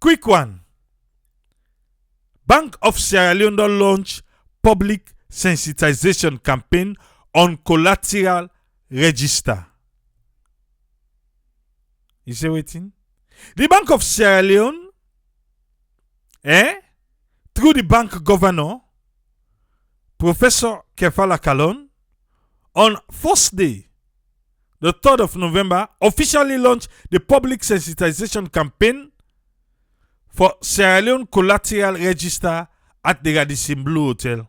quick one. Bank of Sierra Leone don launch public sensitization campaign on collateral register. You say wetin? The Bank of Sierra Leone, through the bank governor, Professor Kefala Kalon, on first day, the 3rd of November, officially launched the public sensitization campaign for Sierra Leone Collateral Register at the Radisson Blu Hotel.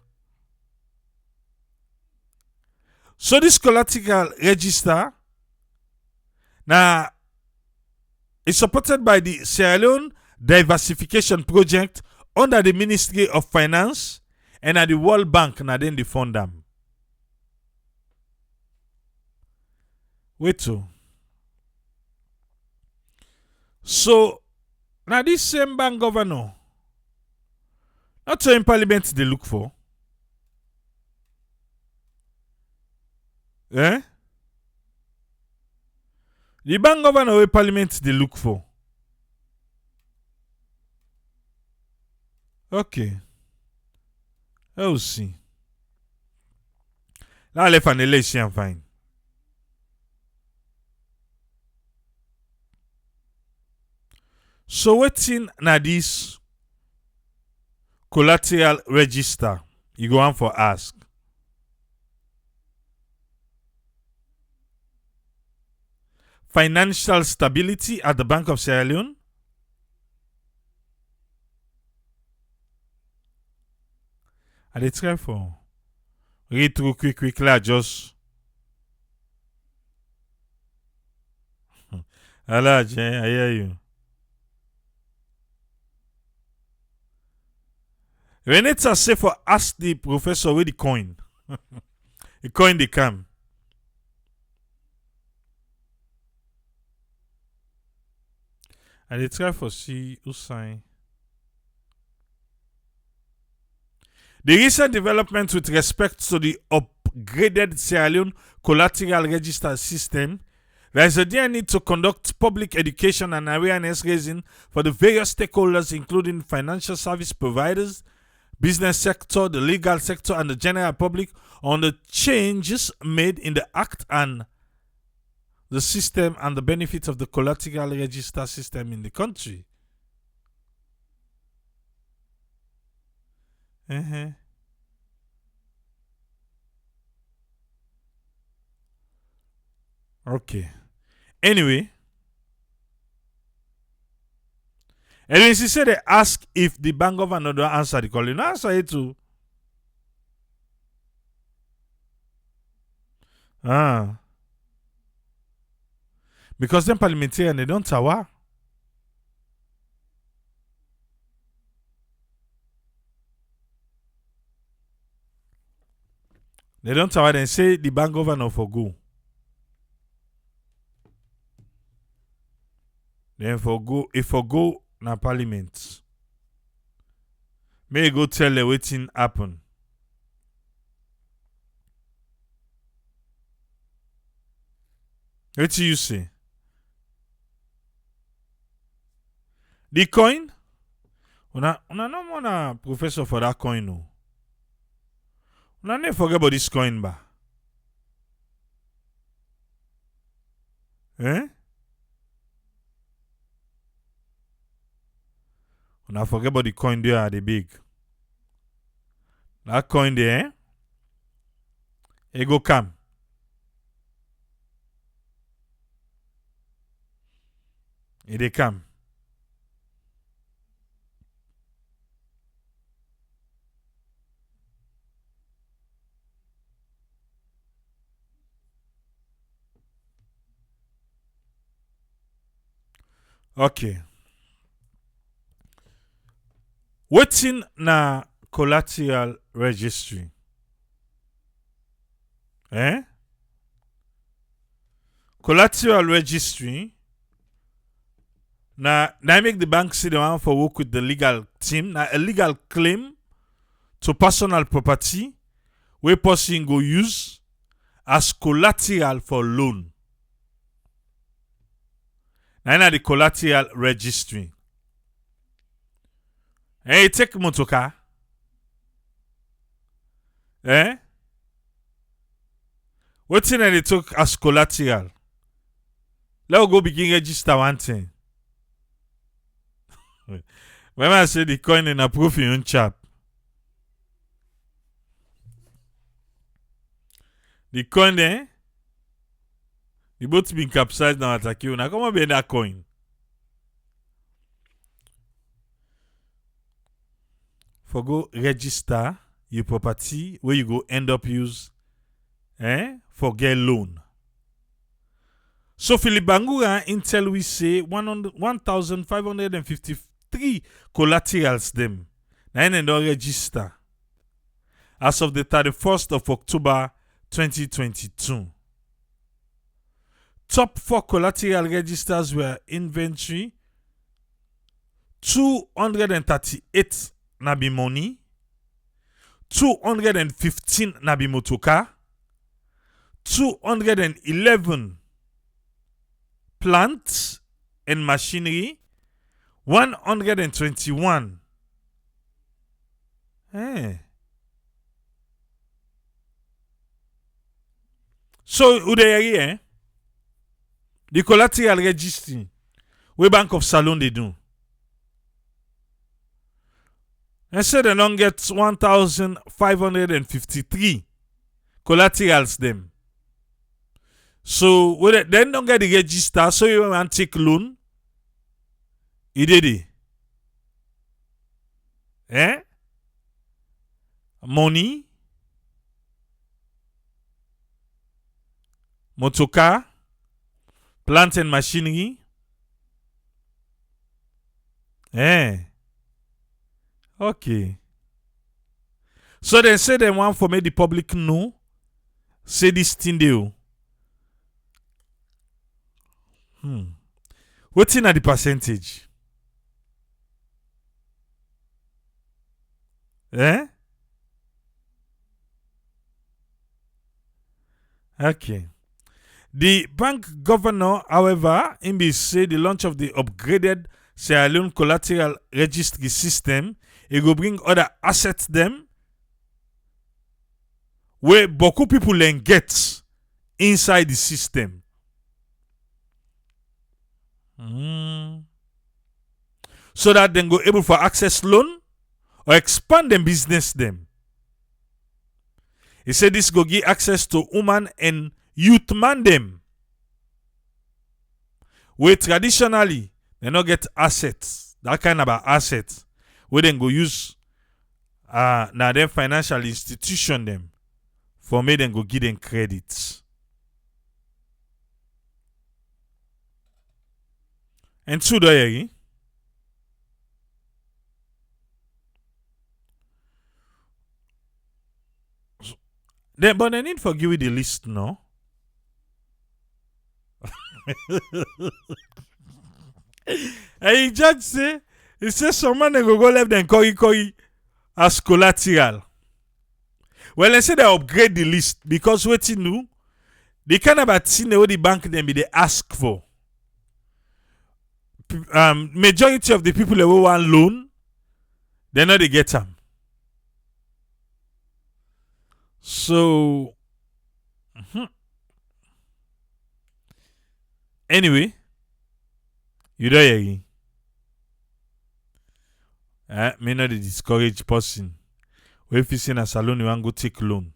So this collateral register now is supported by the Sierra Leone Diversification Project under the Ministry of Finance and at the World Bank. Now then they fund them. Wait so now this same bank governor, not so in parliament they look for. The bank governor wey parliament they look for. Okay. Let's see. Là les fan election fine. So wetin na this collateral register? You go on for ask. Financial stability at the Bank of Sierra Leone. I dey try for read through quick la just. Hello, Jen, I hear you. Renata say for ask the professor where the coin. The coin they come. I dey try for see who sign. The recent development with respect to the upgraded Sierra Leone collateral register system, there is a dear need to conduct public education and awareness raising for the various stakeholders, including financial service providers, business sector, the legal sector, and the general public on the changes made in the Act and the system and the benefits of the collateral register system in the country. Okay. Anyway, and then she said they ask if the bank governor don't answer the call. You know, answer it too. Because them parliamentarian they don't tower. They don't tower and say the bank governor for go. Then for go, if for go na parliament, may go tell the waiting happen. What do you say? The coin? Una no more na professor for that coin no. Una never forget about this coin ba. Una forget about the coin there are the big. That coin there, it go come. It dey come. Okay. Wetin na collateral registry? Collateral registry na make the bank sit down for work with the legal team. Na a legal claim to personal property where person go use as collateral for loan. Na the collateral registry. Hey, take motoka. Eh? What's in they took as collateral? Let's go begin register one thing. When I say the coin in a proof in chap. The coin the boat been capsized now attack you. Now come on be that coin. For go register your property where you go end up use for get loan. So Philip Bangura Intel we say 1,553 collaterals them. Now they don't register as of the 31st of October 2022. Top 4 collateral registers were inventory, 238 nabi money, 215 nabi motoka, 211 plants and machinery, 121. So, udeyeri, the collateral registry, where Bank of Salon they do. And say they don't get 1,553 collaterals them. So they don't get the register, so you want to take loan. You did it. Money, motoka, plant and machinery. Okay. So they say they want for make the public know. Say this thing deal. What's in at the percentage? Okay. The bank governor, however, in say the launch of the upgraded Sierra Leone collateral registry system, it will bring other assets them where beaucoup people then get inside the system. So that then go able for access loan or expand them business them. He said this go give access to woman and youth man them. Where traditionally they not get assets, that kind of assets, where then go use now them financial institution them for me then go give them credits. And two dollars. But they need for give you the list, no? And judge say, he says someone they go left and koi as collateral. Well, they say they upgrade the list because what you know, they kind of thing what the bank them be they ask for. Majority of the people that want loan, they know they get them. So, anyway, you don't hear me not the discouraged person. If you see in a salon, you want to go take loan.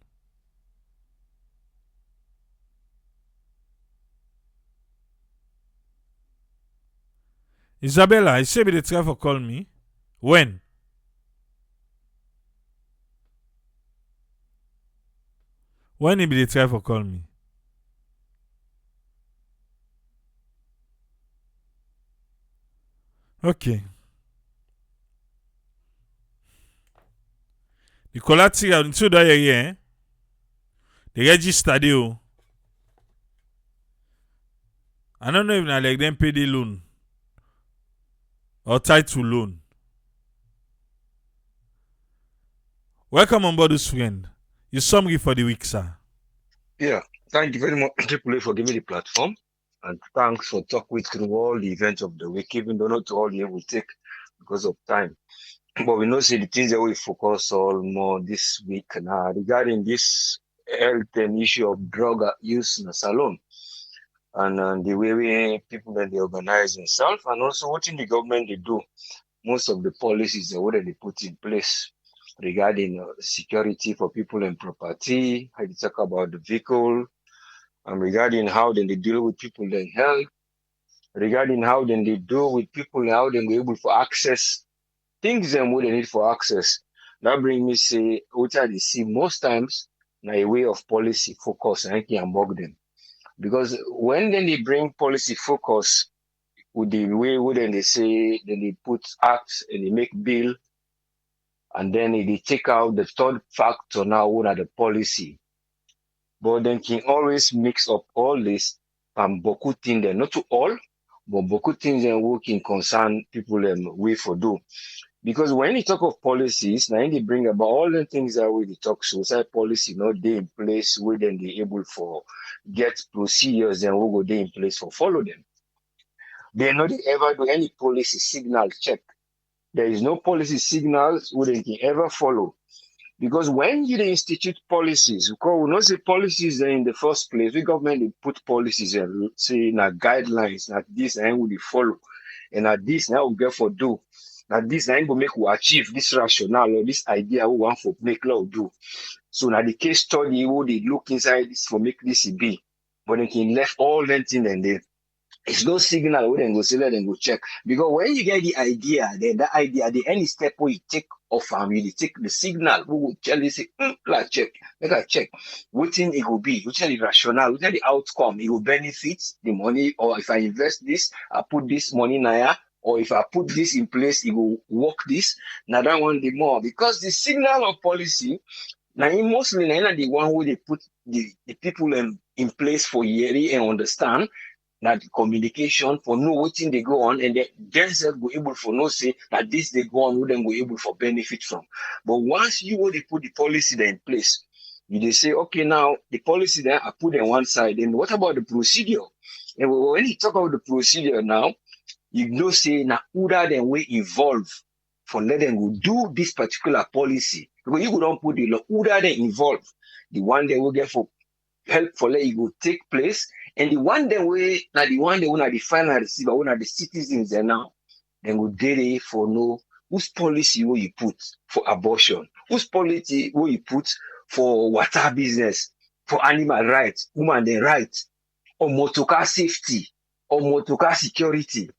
Isabella, I say they try for call me. When? When he be they try for call me? Okay. The collateral into that area, the register deal. I don't know if I like them pay the loan or title loan. Welcome on board, friend. Your summary for the week, sir. Yeah, thank you very much, Triple A, for giving me the platform. And thanks for talking through all the events of the week, even though not all the will take because of time. But we know say the things that we focus on more this week now regarding this health and issue of drug use in the salon and the way people that they organize themselves and also what in the government they do. Most of the policies that already put in place regarding security for people and property, how they talk about the vehicle, and regarding how then they deal with people and health, regarding how then they deal with people and how then they able for access things them what they need for access. That brings me say what I see most times na a way of policy focus and can among them. Because when then they bring policy focus with the way what then they say then they put acts and they make bill and then they take out the third factor now what are the policy. But then can always mix up all this and boku thing them, not to all, but boku things them who can concern people way for do. Because when you talk of policies, now they bring about all the things that we talk suicide policy, not they in place where then they able for get procedures and we go they in place for follow them. They not ever do any policy signal check. There is no policy signals where they can ever follow. Because when you institute policies, because we know say policies in the first place, we government they put policies and say na guidelines, na this and we follow, and na this now we get for do. Now this now go make we achieve this rationale or this idea we want for make law do. So now the case study who they look inside this for make this be, but they can left all that thing and they it's no signal where then go say let them go check. Because when you get the idea, then that idea, the any step where you take off you take the signal who will tell you say, like check, let us check. What thing it will be, which is the rationale, which is the outcome, it will benefit the money, or if I invest this, I put this money now, or if I put this in place, it will work this. Now that one the more. Because the signal of policy, now mostly now the one who they put the people in place for yearly and understand that communication for know what thing they go on and then themselves go able for know say that this they go on who them go able for benefit from. But once you already put the policy there in place, you they say, okay, now the policy there I put on one side. And what about the procedure? And when you talk about the procedure now, you know say now who that then will involve for let them go do this particular policy. Because you don't put the law, who that they involve, the one they will get for help for let it go take place. And the one they way now the one they want the final receiver, one of the citizens there now, then go there for know whose policy will you put for abortion, whose policy will you put for water business, for animal rights, woman their rights, or motorcar safety, or motorcar security,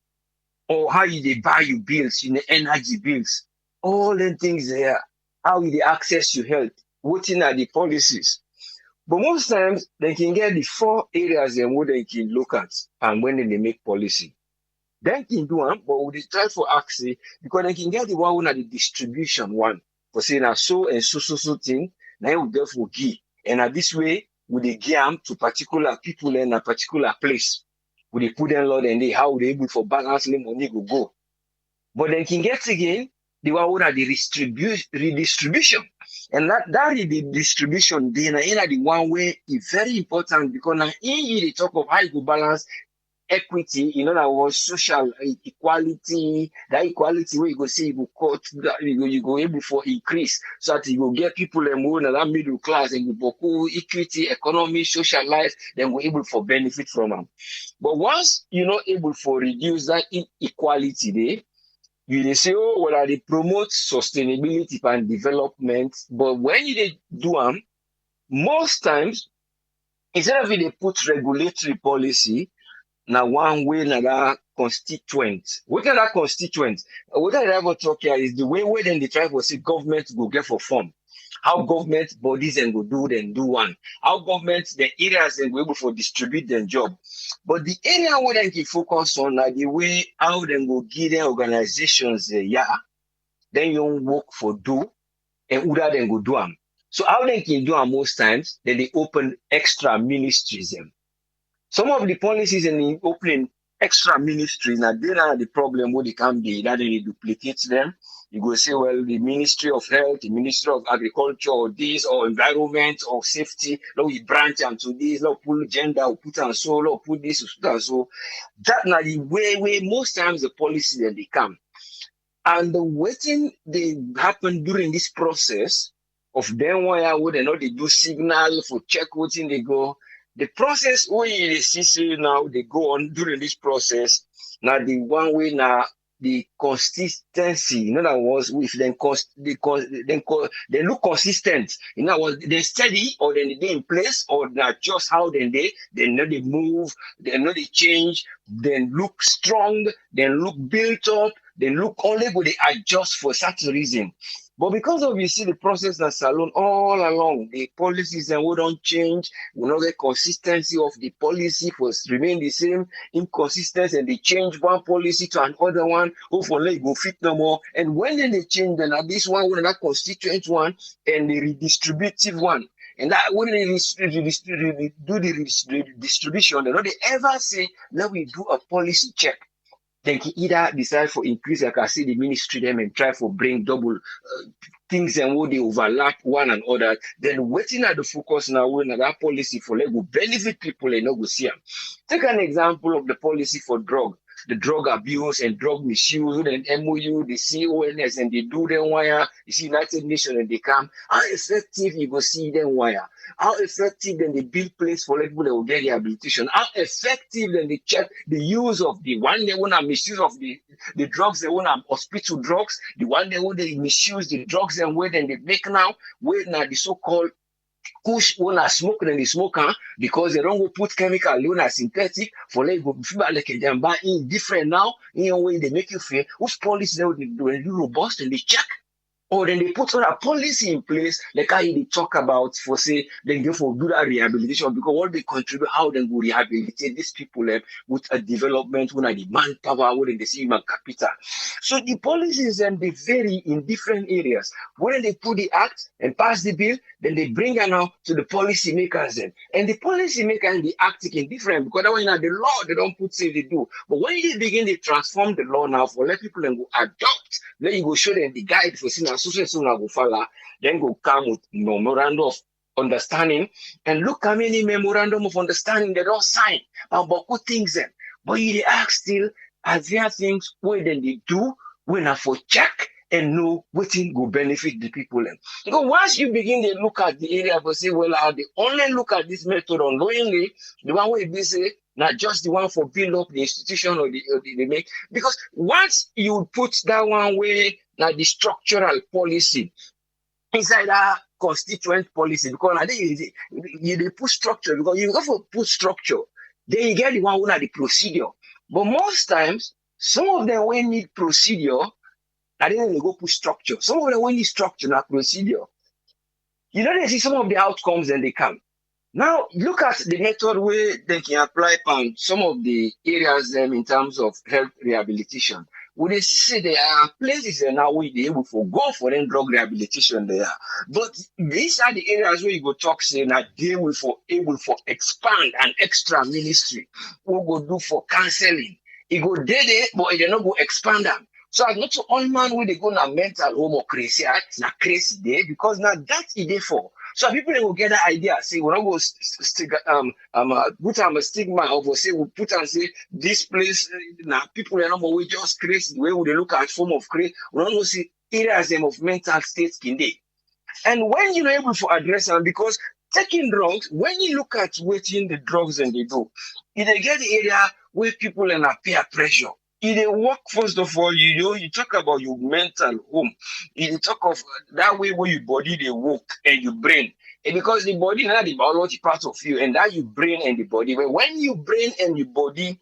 or how you they buy your bills, you know, energy bills, all the things there, how you they access your health, what in are the policies. But most times they can get the four areas and what they can look at and when they make policy. They can do one, but we try for access because they can get the one at the distribution one for saying a so and so thing. Now we therefore give. And at this way, we they give them to particular people in a particular place. We they put them lot and they how they able for balance the money go. But they can get again the one at the redistribution. And that is the distribution. Then the one way is very important because now in the talk of how you balance equity, in other words, social equality, that equality where you go see you go cut, you go able for increase so that you go get people more in that middle class and you go equity, economy, social life, then we're able for benefit from them. But once you're not able for reduce that inequality there, you they say, oh, well, they promote sustainability and development. But when you do them, most times, instead of it, they put regulatory policy, now one way, now that constituent. What kind of constituent? What I ever talk here is the way where then they try to see government go get for form. How government bodies and go do then do one. How government the areas and go able for distribute their job. But the area where they can focus on like the way how they go give their organizations then you work for do and who that then go do them. So how they can do them most times, then they open extra ministries them. Some of the policies in the opening extra ministries, now they are the problem where they can be that they duplicate them. You go say, well, the Ministry of Health, the Ministry of Agriculture, or this, or environment, or safety, now we branch into this, now put gender, or put and so, now put this, or put and so. That now the way most times the policy that they come. And the waiting they happen during this process of them where would they know they do signal for check waiting they go. The process where you see now they go on during this process. Now the one way now the consistency, in other words, if then they look consistent. In other words, they steady or then they in place or not just how they know they move, they know they change, then look strong, then look built up, they look only good, they adjust for certain reason. But because of you see the process that salon all along, the policies and we don't change, we know the consistency of the policy for remain the same, inconsistent, and they change one policy to another one, hopefully go fit no more. And when then they change, then at this one, when that constituent one and the redistributive one. And that when they do the redistribution, they don't ever say, let me do a policy check. They can either decide for increase, like I see the ministry them and try for bring double things and what they overlap one another. Then waiting at the focus now when that policy for like will benefit people and not go see them. Take an example of the policy for drug. The drug abuse and drug misuse and MOU, the CONS and they do them wire. You see United Nations and they come. How effective you go see them wire? How effective then they build place for people that will get rehabilitation? How effective then they check the use of the one they want to misuse of the drugs they want to hospital drugs, the one they want to misuse the drugs and where then they make now, where now the so-called push when I smoke then they smoke because they don't go put chemical when synthetic for like go feel like them buy in different now in a way they make you feel which policy they do robust and they check or then they put on a policy in place like how they talk about for say they go for do that rehabilitation because what they contribute how they go rehabilitate these people with a development when the manpower when they see human capital. So the policies they vary in different areas. When they put the act and pass the bill, then they bring it now to the policy makers then. And the policy makers and the act in different because that one the law they don't put say they do. But when they begin to transform the law now for let people then go adopt, then you go show them the guide for seeing association go follow, then go come with memorandum of understanding and look how many memorandum of understanding they don't sign about good things then. But you ask still, are there things where then they do when I for check and know what thing go benefit the people then. Because once you begin to look at the area for say, well, I only look at this method unknowingly, the one where they say, not just the one for build up the institution or the make. Because once you put that one way, like the structural policy inside that constituent policy, because I think they put structure, because you go for put structure, then you get the one who are the procedure. But most times, some of them will need procedure, and then they go put structure. Some of them will need structure, not procedure. You know, they see some of the outcomes and they come. Now, look at the method where they can apply on some of the areas in terms of health rehabilitation. When they say there are places now where they able to go for them drug rehabilitation there. But these are the areas where you go talk saying that they will for able for expand an extra ministry. We go do for counseling. It go there, but they not go expand them. So I not to all man where they go na mental home or crazy, na crazy day because now that is there for. So people will get that idea. Say we don't go put on a stigma of say we put and say this place now people are not we just crazy. The way we look at form of crazy, we don't see areas them of mental states in there. And when you're able to address them, because taking drugs, when you look at waiting the drugs and they do, you get the area where people are under peer pressure. In a work, first of all, you talk about your mental home. You talk of that way where your body they work and your brain. And because the body is not the biology part of you, and that your brain and the body. But when your brain and your body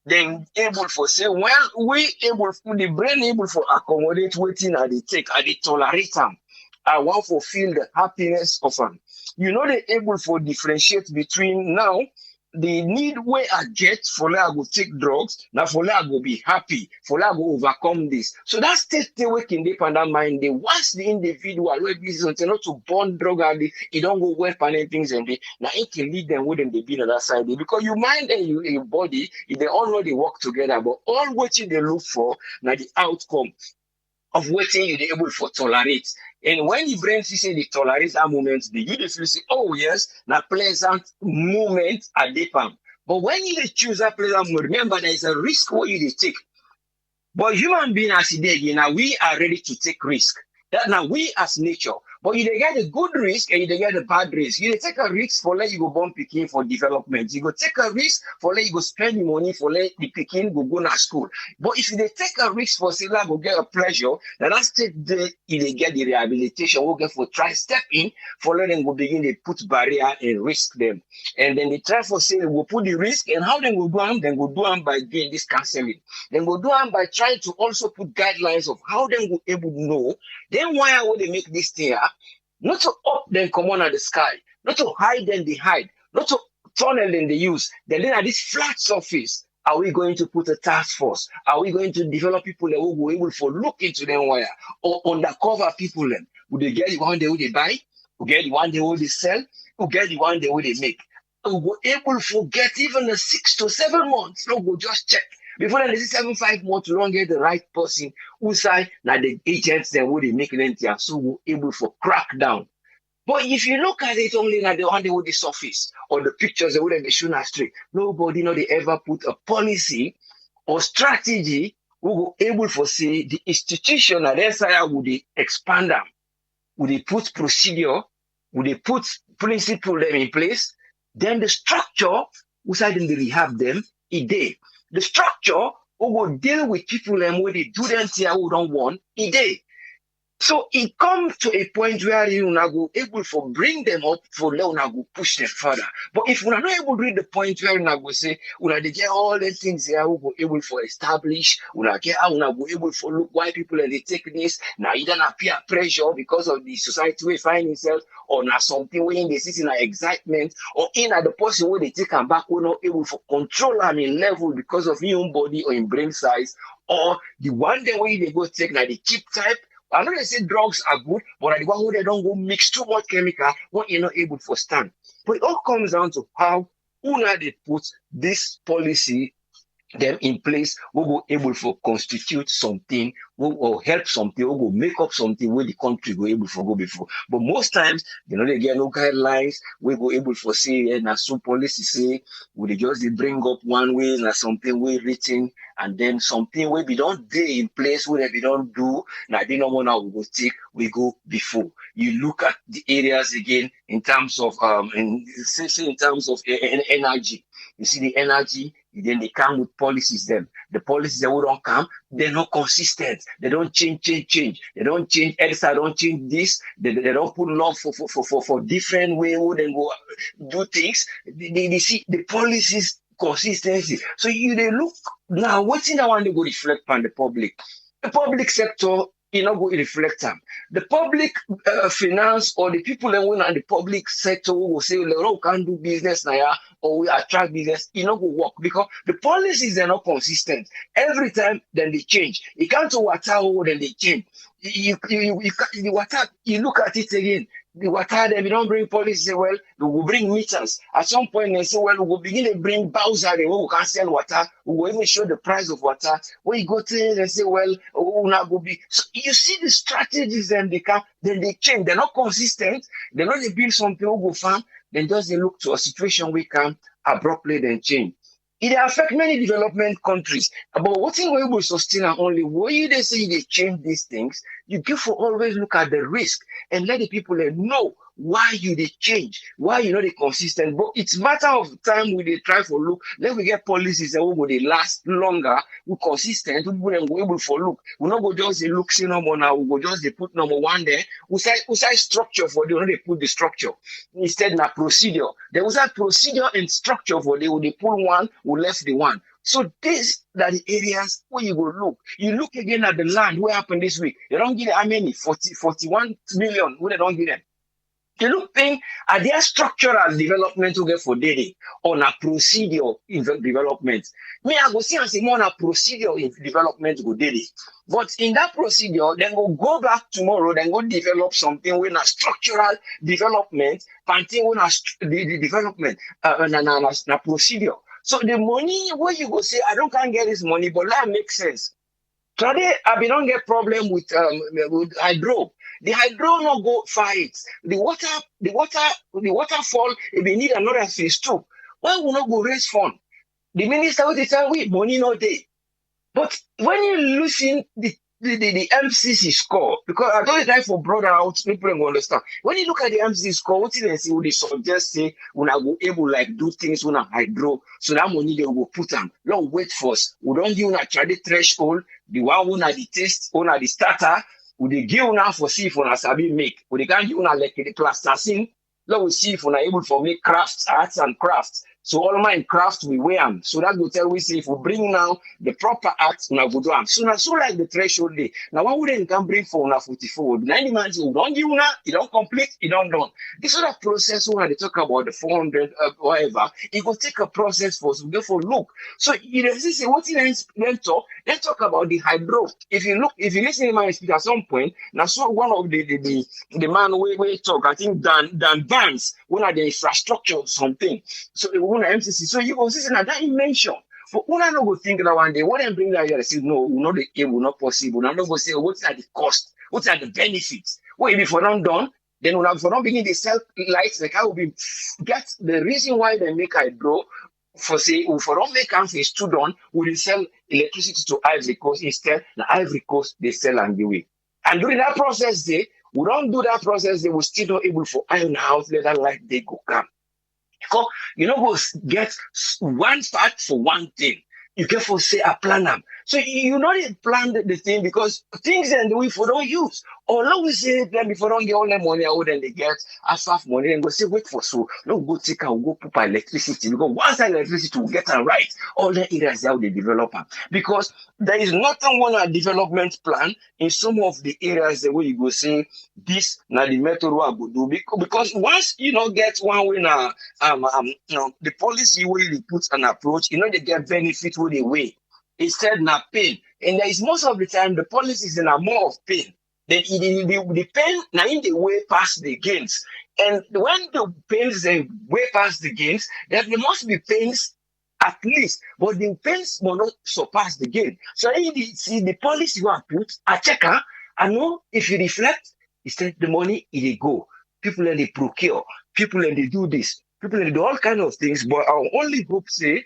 then able for say, well, we able the brain able for accommodate waiting at the take, at the tolerate them. I want to feel the happiness of them. You know they able for differentiate between now the need where I get for like I go take drugs, now for like I go be happy, for like I go overcome this. So that state they working deep on that mind. They once the individual where business until not to burn drug and it don't go well and things and they now it can lead them wouldn't they be on that side because your mind and your body they all know they work together, but all what they look for now the outcome of waiting you're able for tolerate. And when the brain sees the tolerate that moment, the you feel say, oh yes, now pleasant moment at the palm. But when you choose that pleasant moment, remember there is a risk what you take. But human being as it is, now we are ready to take risk. That now we as nature. But you dey get a good risk and you dey get a bad risk. You dey take a risk for let you go born pikin for development. You go take a risk for let you go spend the money for let the pikin go na school. But if you dey take a risk for say like go get a pleasure, then that's the you dey get the rehabilitation. We'll get for try step in for let them go begin they put barrier and risk them. And then they try for say they will put the risk and how they will do them, then go do them by doing this counseling. Then go do them by trying to also put guidelines of how they will able to know. Then why would they make this thing up? Not to up them come on at the sky, not to hide them they hide, not to tunnel them they use. Then at this flat surface, are we going to put a task force? Are we going to develop people that will be able to look into them wire or undercover people them? Will they get the one they will they buy? Will get the one they will they sell? Will get the one they will they make? Will be able to get even the 6 to 7 months. No, go just check. Before then, this 7 5 months to don't get the right person who say that the agents then will they make them here, so we're able to crack down. But if you look at it only like the one they would the surface or the pictures they would be shown as straight, nobody know they ever put a policy or strategy who will able to say the institution at their side would they expand them, would they put procedure, would they put principle them in place, then the structure who side them they rehab them, it the structure who will deal with people and where they do them thing who don't want, it so it comes to a point where you now go able to bring them up for let una go push them further. But if we are not able to reach the point where you now go say, una they get all the things here who go able to establish, una get how una go able to look why people and they take this, now either na peer pressure because of the society we find itself, or now something where they sit in an excitement, or in at the person where they take them back, we're not able to control them in level because of your own body or in brain size, or the one day where they go take now the cheap type. I know they say drugs are good, but the one where they don't go mix too much chemical, what you're not able to stand. But it all comes down to how una they put this policy them in place, we will able to constitute something, we will help something, we will make up something where the country go able to go before. But most times, they get no guidelines, we go able to say, and as some policy say, we just bring up one way, and something we written, and then something where we don't day in place, where we don't do, now they don't want to go take, we go before. You look at the areas again in terms of in terms of energy. You see the energy, then they come with policies them. The policies that will don't come, they're not consistent. They don't change. They don't change. EDSA don't change this. They don't put love for different way who then go do things. They see the policies consistency. So you they look now, what's in that one they go reflect on the public. The public sector, you know, go reflect them. The public finance or the people that win on the public sector who will say, oh, we can't do business now, or we attract business, you know, go work because the policies are not consistent. Every time, then they change. You can't do water, then they change. The water, you look at it again. The water, they don't bring policy, say, well, we will bring meters. At some point, they say, well, we will begin to bring Bowser, we can sell water. We will even show the price of water. When you go to it, they say, well, we'll not go be. So you see the strategies, then they come, then they change. They're not consistent. They're not they build something, who go farm. Then just they look to a situation we can abruptly then change. It affects many development countries. But what thing we will sustain are only when they say they change these things, you give for always look at the risk and let the people know why you they change, why you know they consistent. But it's matter of time we they try for look. Let we get policies that will they last longer, we consistent, we will go able for look. We not go just they look see number now, we go just they put number one there. We say structure for they they put the structure. Instead na procedure. There was that procedure and structure for they would they pull one, we left the one. So these are the areas where you go look. You look again at the land, what happened this week? They don't give them how many? 41 million. Who they don't give them? You look think at their structural development to get for daily on a procedure in development. Me, I go see and say more on a procedure in development go daily. But in that procedure, then we'll go back tomorrow, then go develop something with a structural development, something with the development, na procedure. So the money where you go say, I don't can't get this money, but that makes sense. Today, I don't get problem with hydro. The hydro no go fight. The waterfall, if they need another phase two, why will not go raise fund? The minister will tell we money no day. But when you losing the MCC score, because I don't try for broader out, people don't understand. When you look at the MCC score, what you see, what they suggest say, when I go able like do things when I hydro, so that money they will put them. Long wait for us. We don't give una try the threshold, the one when the test, when the starter, we they give una for see if una sabi make. We they can't give una like the plasticine. Let we see if we're able to make crafts, arts and crafts. So all my craft we wear them. So that will tell we say if we bring now the proper acts we go do them. So now so like the threshold day. Now what would they can bring for una 44? 90 man say don't give una, it don't complete, it don't done. This sort of process when they talk about the 400 whatever, it will take a process for us to go for look. So you know, say what then talk about the hydro. If you listen to my speak at some point, now so one of the man we talk, I think Dan Vance, one of the infrastructure or something. So one MCC. So you go see now that you mentioned. But una no go think that one day, when they bring that here, they say, no, we not the able, not possible. Now no go say, what's at the cost? What's at the benefits? Well, if for not done, then when for not begin the sell lights, like I will be get the reason why they make hydro for say if for not make am phase two done, we will sell electricity to Ivory Coast instead. The Ivory Coast they sell and give away. And during that process, we don't do that process, they will still not able for iron house, let that light they go come. Because you know, go get one part for one thing. You can for say a plan them. So you not plan the thing because things and the way for don't use. Or long we say them before don't get all the money out and they get as half money and go say wait for so no go take and go put electricity because once that electricity will get them right, all the areas how they develop them. Because there is nothing one a development plan in some of the areas the way you go say this now the method what I go do because once you know get one way now the policy where you put an approach, you know, they get benefit with the way. Instead, not pain. And there is most of the time the policies are more of pain. Then the pain now in the way past the gains. And when the pains are way past the gains, there must be pains at least, but the pains will not surpass the gain. So if you see the policy you have put, a checker, I know if you reflect, instead the money it go. People and they procure, people and they do this, people and they do all kind of things. But I only hope say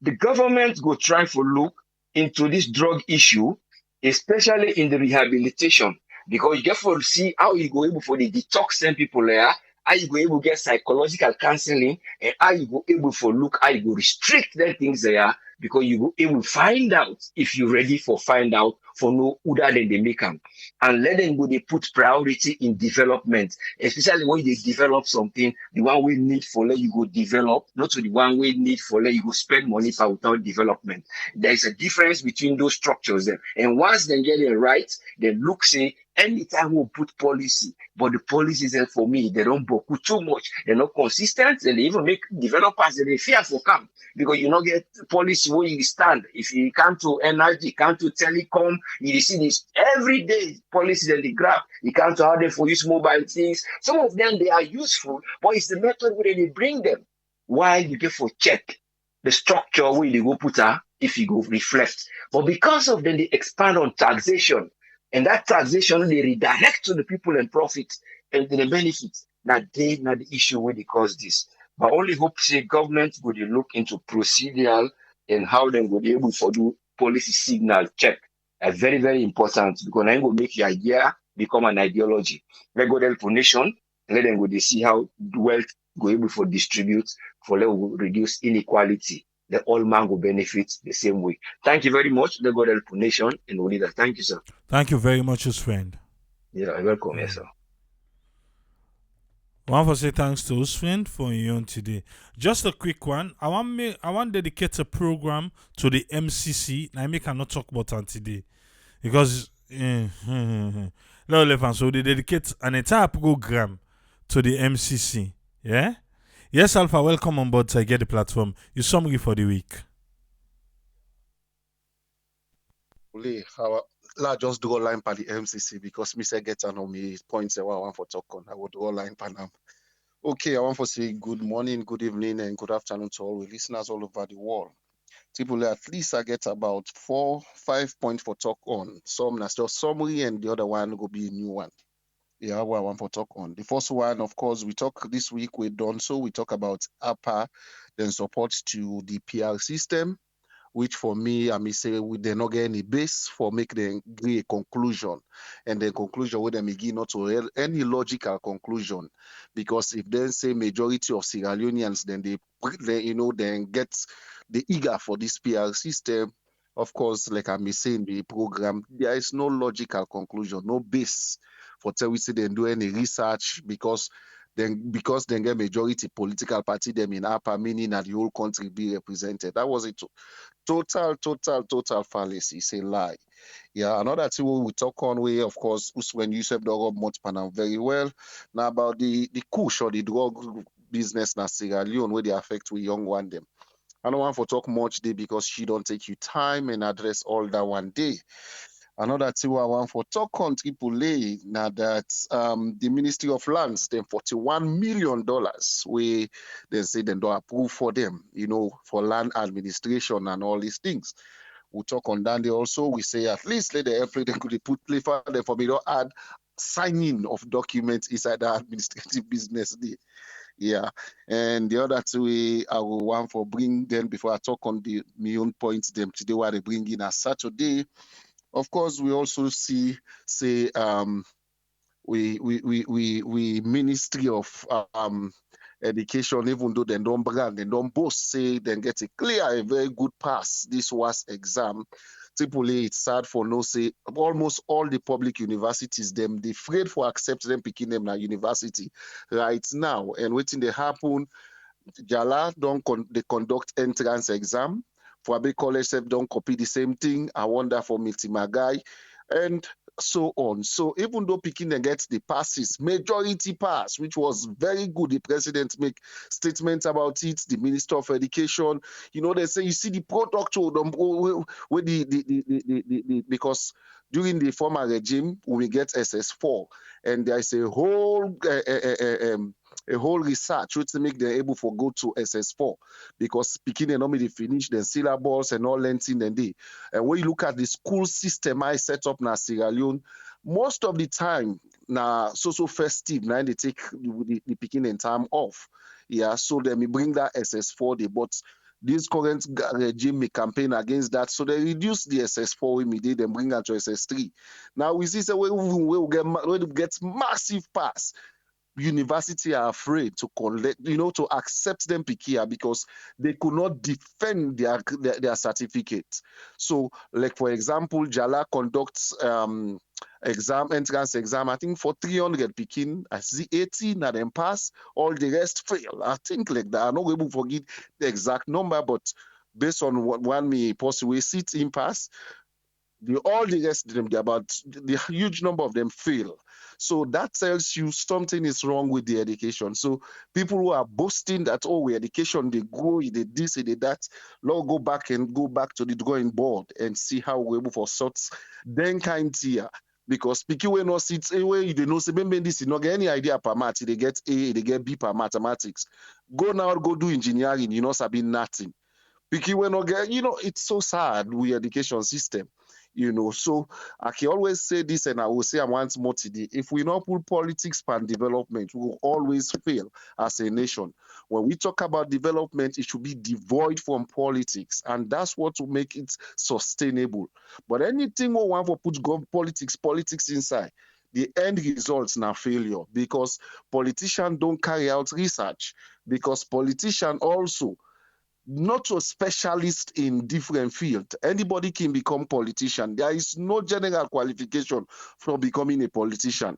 the government go try for look into this drug issue, especially in the rehabilitation, because you get for see how you go able for the detox them people there, how you go able get psychological counseling, and how you go able for look how you go restrict them things there, because you go able find out if you're ready for find out for no other than they make them. And let them go they put priority in development, especially when they develop something, the one we need for let you go develop, not to the one we need for let you go spend money for without development. There is a difference between those structures there. And once they get it right, they look say anytime we put policy, but the policies there for me, they don't book too much, they're not consistent, and they even make developers they fear for come because you not get policy where you stand. If you come to energy, come to telecom, you see this every day policy that they grab. You come to how they for use mobile things. Some of them they are useful, but it's the method where they bring them. Why you get for check the structure where they go put her if you go reflect. But because of them, they expand on taxation. And that taxation they redirect to the people and profit and the benefits. That they not the issue where they cause this. But only hope say government would look into procedural and how they would be able to do policy signal check. Very, very important because then will make your idea become an ideology. Let go help for nation, let them go they see how wealth go able for distribute for let reduce inequality. The all man will benefit the same way. Thank you very much. Let God help nation and we need that. Thank you, sir. Thank you very much, his friend. Yeah, welcome, yes, sir. I want to say thanks to his friend for your own today. Just a quick one. I want dedicate a program to the MCC. I make cannot talk about it today because so they dedicate an entire program to the MCC. Yeah. Yes, Alpha. Welcome on board. I get the platform. Your summary for the week. Only how I just draw line by the MCC because me say get on me points what I want for talk on. I would draw line by them. Okay, I want to say good morning, good evening, and good afternoon to all the listeners all over the world. Typically, at least I get about 4-5 points for talk on. Some that's just summary, and the other one will be a new one. Yeah, what I want for talk on. The first one, of course, we talk this week. We done so. We talk about APA, then support to the PR system. which for me, I may say we they not get any base for make them agree a conclusion. And the conclusion with them again not to any logical conclusion. Because if they say majority of Sierra Leoneans, then then get the eager for this PR system. Of course, like I may say in the program, there is no logical conclusion, no base for tell we say they do any research because then get majority political party them in upper meaning that the whole country be represented. That was a total fallacy. It's a lie. Yeah, another thing we talk on way, of course, when you said the much panel very well. Now about the kush or the drug business na Sierra Leone where they affect we young one them. I don't want to talk much day because she don't take you time and address all that one day. Another thing I want for talk on AAA now that the Ministry of Lands, them $41 million, we they say they don't approve for them, for land administration and all these things. We talk on that day also. We say at least let the airplane they could put play for them for me to add signing of documents inside the administrative business day. Yeah. And the other two I will want for bring them before I talk on the my own points them today what they bring in as Saturday. Of course, we also see say we Ministry of Education, even though they don't brand, they don't boast, say they get a clear, a very good pass. This was exam. Triple it's sad for no say almost all the public universities, them they afraid for accept them picking them na university right now. And waiting they happen, Jala don't they conduct entrance exam. For Abbey College, don't copy the same thing. I wonder for Miltimagai and so on. So even though Pekin gets the passes, majority pass, which was very good, the president make statements about it, the Minister of Education, they say you see the product with because during the former regime we get SS4 and there is a whole research which make them able for go to SS4 because speaking and normally finish the syllables and all lengthy and they. And when you look at the school system I set up na Sierra Leone, most of the time na so festive now they take the picking and time off. Yeah, so then we bring that SS4 day, but this current regime may campaign against that, so they reduce the SS4 immediately and bring that to SS3. Now we see we will get massive pass. University are afraid to collect, to accept them Pikia because they could not defend their certificate. So, like for example, Jala conducts entrance exam, I think for 300 Pekin, I see 18 and then pass, all the rest fail. I think like that. I'm not able to forget the exact number, but based on what one may possibly sit in pass, all the rest of them, about the huge number of them fail. So that tells you something is wrong with the education. So people who are boasting that, oh, we education, they go, they this, they that, Lord, go back to the drawing board and see how we're able for sorts then kind here. Because speaking when no sits away, they know say this is not get any idea per math, they get A, they get B per mathematics. Go now, go do engineering, sabi nothing. Picky when not get, it's so sad with education system. So I can always say this and I will say I want more today. If we not put politics and development, we will always fail as a nation. When we talk about development, it should be devoid from politics, and that's what will make it sustainable. But anything we want to put politics inside, the end results now failure because politicians don't carry out research, because politicians also not a specialist in different fields. Anybody can become politician. There is no general qualification for becoming a politician.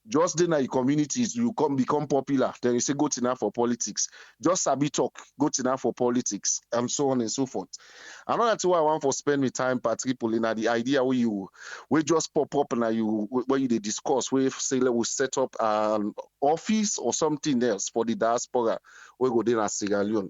Just then in communities, you become popular. Then you say go to now for politics. Just sabi talk, go to now for politics, and so on and so forth. Another thing I want for spend my time, Patrick Polina, the idea where just pop up and where you they discuss, where say we set up an office or something else for the diaspora, where go there in Sierra Leone.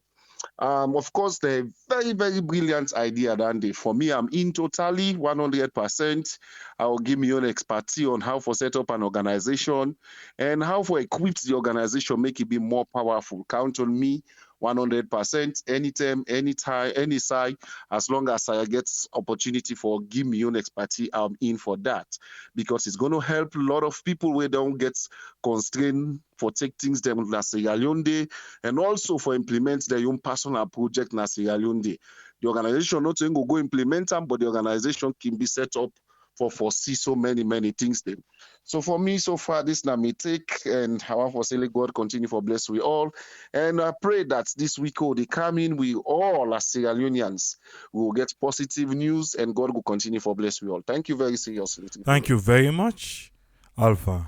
Of course, the very, very brilliant idea, Dandy. For me, I'm in totally 100%. I will give me own expertise on how to set up an organization and how to equip the organization, make it be more powerful. Count on me 100%, anytime, anytime, any side, as long as I get opportunity for give me own expertise, I'm in for that because it's going to help a lot of people where don't get constrained for take things them like Sierra Leone Day and also for implement their own personal project na Sierra Leone Day. The organization not saying go implement them, but the organization can be set up for foresee so many things then. So for me, so far, this now me take, and how for say God continue for bless we all. And I pray that this week they come in, we all as Sierra Leoneans will get positive news, and God will continue for bless we all. Thank you very seriously. Thank you very much, Alpha.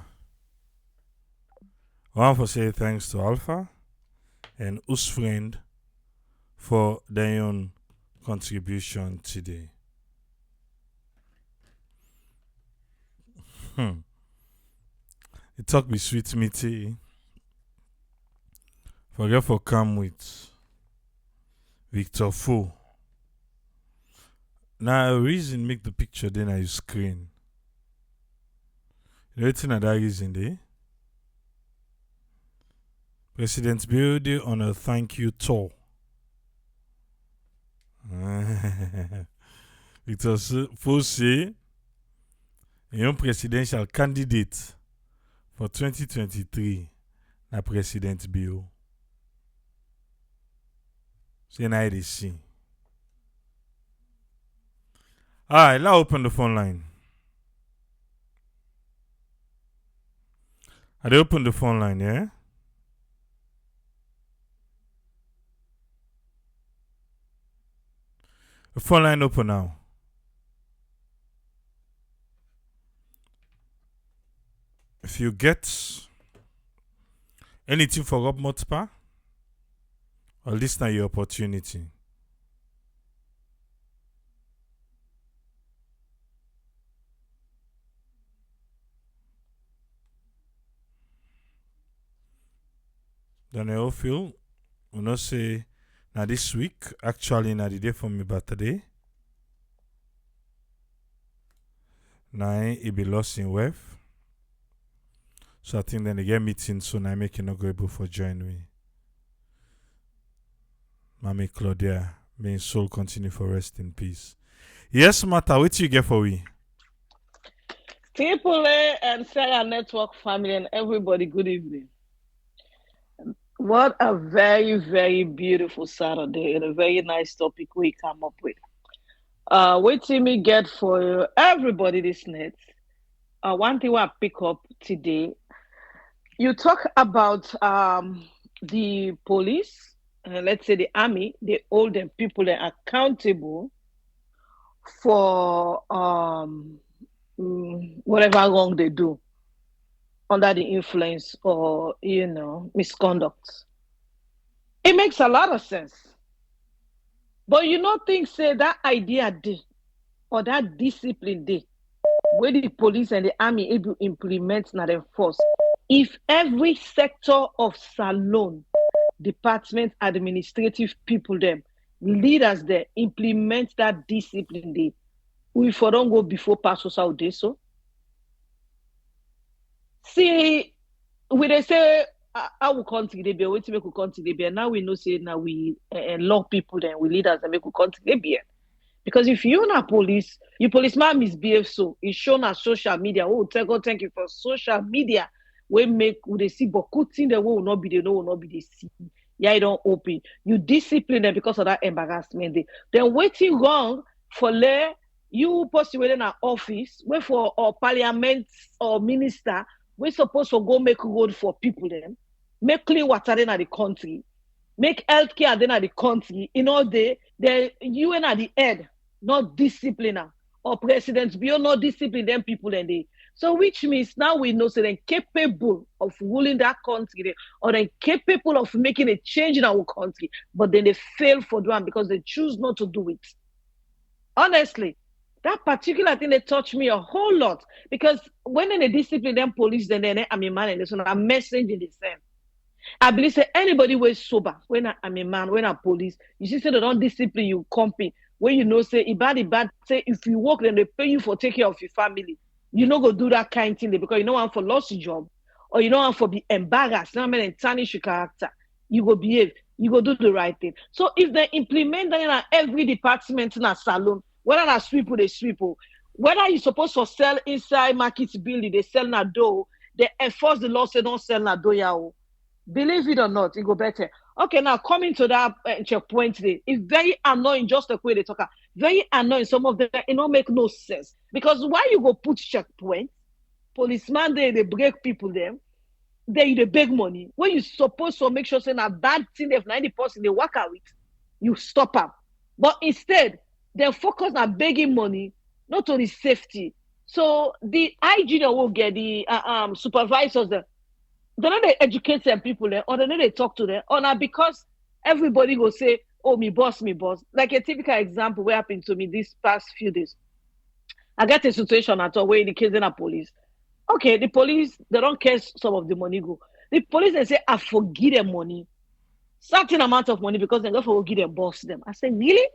I want to say thanks to Alpha and us friend for their own contribution today. It talk me sweet meaty. Forget for come with Victor Fo. Now a reason make the picture then I screen. You know what's that reason there? President Biode on a thank you tour. Victor Fo say young presidential candidate for 2023 na President Bio. So now they see. Alright, now open the phone line. I open the phone line, yeah? The phone line open now. If you get anything for Rob Motpa, or this now your opportunity. Daniel Phil, we not say now this week, actually now the day for me birthday. Now it be lost in wave. So I think then they get meeting soon. I make you not go able for join me. Mommy Claudia, may his soul continue for rest in peace. Yes, Martha, what you get for we? Triple A and Sarah Network family and everybody, good evening. What a very beautiful Saturday and a very nice topic we come up with. What do me get for everybody this night? One thing I pick up today, you talk about the police, let's say the army, they hold them people that are accountable for whatever wrong they do under the influence or misconduct. It makes a lot of sense. But you don't think say that idea day or that discipline day where the police and the army able to implement na them force. If every sector of salon, department, administrative people them, leaders there implement that discipline day, we for don't go before pass us out day so. See, we they say our country they be wait to make a country they be. Now we know say now we law people then we leaders and make a country they be. Because if you're not police, your policeman misbehave so it's shown on social media. Oh, thank you for social media. We they see but good thing that will not be they know will not be they see. Yeah, you don't open. You discipline them because of that embarrassment. Then waiting wrong for you possibly in an office, wait for or parliament or minister, we're supposed to go make road for people then, make clean water in the country, make healthcare then at the country, the UN at the head, not discipliner, or presidents beyond not discipline them people and they. So which means now we know so they're capable of ruling that country or they're capable of making a change in our country, but then they fail for doing because they choose not to do it. Honestly, that particular thing they touched me a whole lot because when they discipline them police, then I'm a man and there's a message in the same. I believe say anybody who is sober, when I'm a man, when I'm police, you see say they don't discipline you company. When you know say bad, say if you work, then they pay you for take care of your family. You know go do that kind of thing because you don't want for lost your job or you don't want for be embarrassed, not mean tarnish your character. You go behave, you go do the right thing. So if they implement that in every department in a salon, whether na sweep or they sweep, whether you supposed to sell inside market building, they sell na door, they enforce the law say don't sell na door. Believe it or not, it go better. Okay, now coming to that checkpoint day, it's very annoying just the way they talk. Very annoying. Some of them, it don't make no sense. Because why you go put checkpoint? Policeman they break people them. They beg money. When you supposed to make sure say that bad thing if 90% they work out with, you stop them. But instead, they focus on begging money, not only safety. So the IG that will get the supervisors there, they know they educate them people there, or they know they talk to them, or not because everybody will say, "Oh, me boss, me boss." Like a typical example, what happened to me these past few days. I got a situation at all where the kids in a police. Okay, the police they don't care some of the money go. The police they say I forgive them money, certain amount of money because they go forgive them boss them. I say really?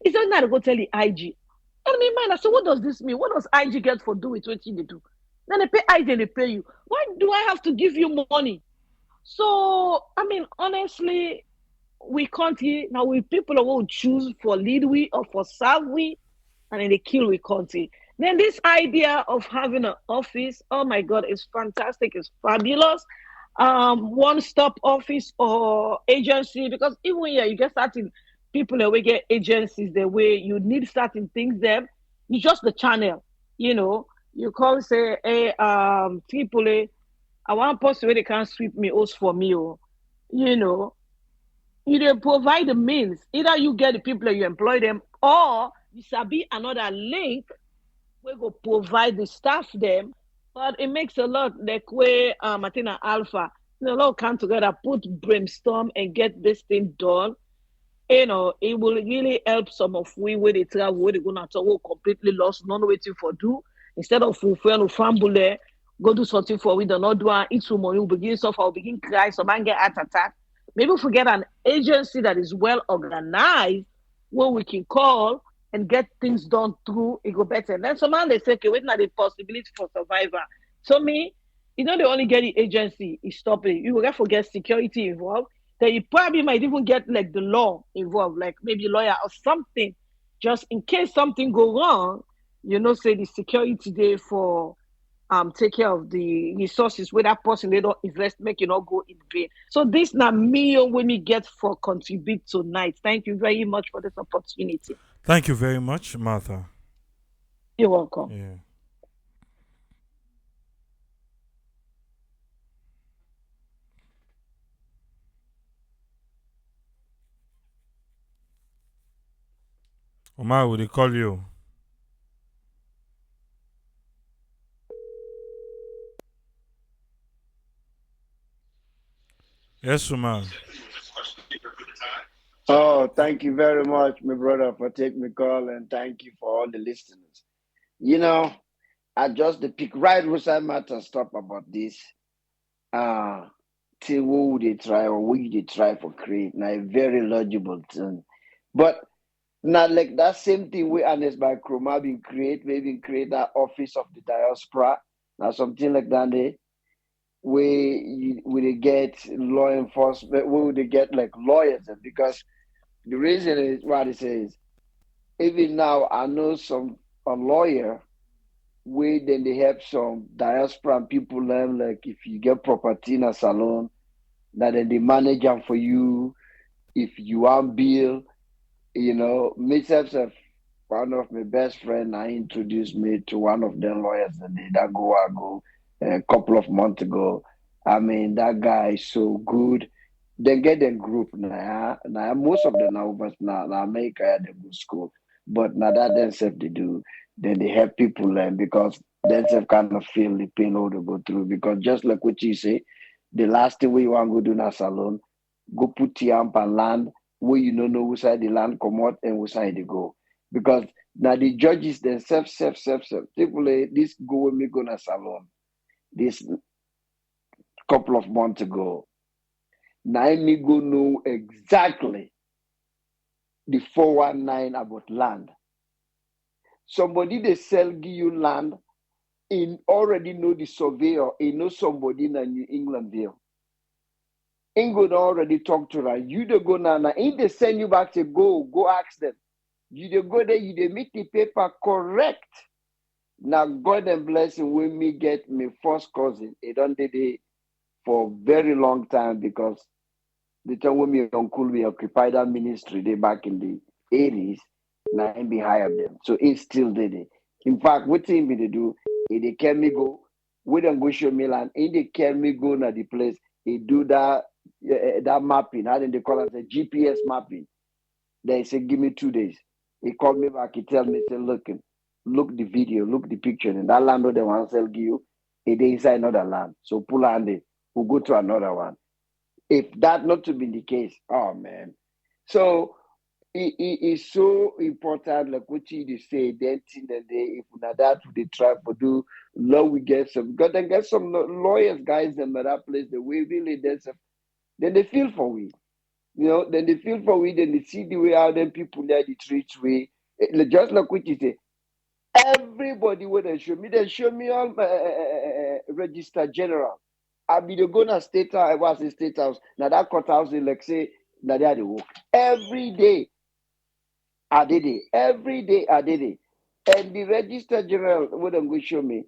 It's not that to go tell the IG. And me mind, I said, what does this mean? What does IG get for do with what they do? Then they pay IG, they pay you. Why do I have to give you money? So I mean, honestly, we can't hear now we people will choose for lead we or for serve we and then they kill we country. Then this idea of having an office, oh my god, it's fantastic, it's fabulous. One-stop office or agency, because even here you get certain people that we get agencies the way you need certain things there. You just the channel, you know. You call say, hey, AAA, I want person where they can sweep me house for me, or you know, you dey provide the means. Either you get the people that you employ them, or you sabi another link we go provide the staff them. But it makes a lot like where I think Alpha, a lot come together, put brainstorm and get this thing done. It will really help some of we where they travel, where they gonna talk, who completely lost, not waiting for do. Instead of fulfill no famble there, go do something for we do not do and eat some money, we begin suffer, we begin cry, some man get heart attack. Maybe if we get an agency that is well organized, where we can call and get things done through, it go better. And then some man they say, okay, wait now the possibility for survivor. So me, you know, they only get the agency is stopping. You will get forget security involved. Then you probably might even get like the law involved, like maybe lawyer or something, just in case something go wrong. Say the security there for take care of the resources where that person they don't invest, make not go in vain. So this now me when we get for contribute tonight. Thank you very much for this opportunity. Thank you very much, Martha. You're welcome. Yeah. Omar, will they call you? Yes, Omar. Oh, thank you very much, my brother, for taking the call, and thank you for all the listeners. You know, I just the pick right beside matter stop about this. Uh till who they try or we they try for create now a very legible thing. But not like that same thing we honest by Chroma being create, maybe create that office of the diaspora. Now something like that we they get law enforcement, we would get like lawyers because the reason is what it says. Even now, I know some a lawyer where then they help some diaspora people learn like if you get property in a salon, that then they manage them for you. If you want bill, myself, one of my best friend, I introduced me to one of them lawyers and that go a couple of months ago. I mean, that guy is so good. They get a group now. Now most of them now, but now America had a good school. But now that themselves they do, then they help people learn because themselves kind of feel the pain all to go through. Because just like what you say, the last thing we want to go do in a salon, go put your amp and land where you don't know which side the land come out and which side they go. Because now the judges themselves, people this go with me go to salon this couple of months ago. Now me go know exactly the 419 about land. Somebody they sell give you land in already know the surveyor, he know somebody in New England there. Ingo already talk to her. You they go now, in they send you back to go ask them. You they go there, you they make the paper correct. Now God and blessing when me get my first cousin. It don't did it for a very long time because The time when my uncle we occupied that ministry they back in the 80s, now him be hired them. So he still did it. In fact, what thing me they do, they can me go, we don't go show me land, they can me go na the place, he do that mapping, how they call it the GPS mapping. They say, give me 2 days. He called me back, he tell me, say, look the video, look the picture, and that land they want to sell give you, it is inside another land. So pull on it, we'll go to another one. If that not to be the case, oh man. So it is so important, like what you say, then that they if not that they try to do law we get some because then get some lawyers guys in that place the way really then they feel for we. Then they feel for we, then they see the way how them people there the treat we. Just like what you say, everybody when they show me all register general. I be the gonna state house, I was in state house. Now that courthouse, they like say, now they are the work. Every day, I did it. Every day, I did it. And the register general, what them go show me,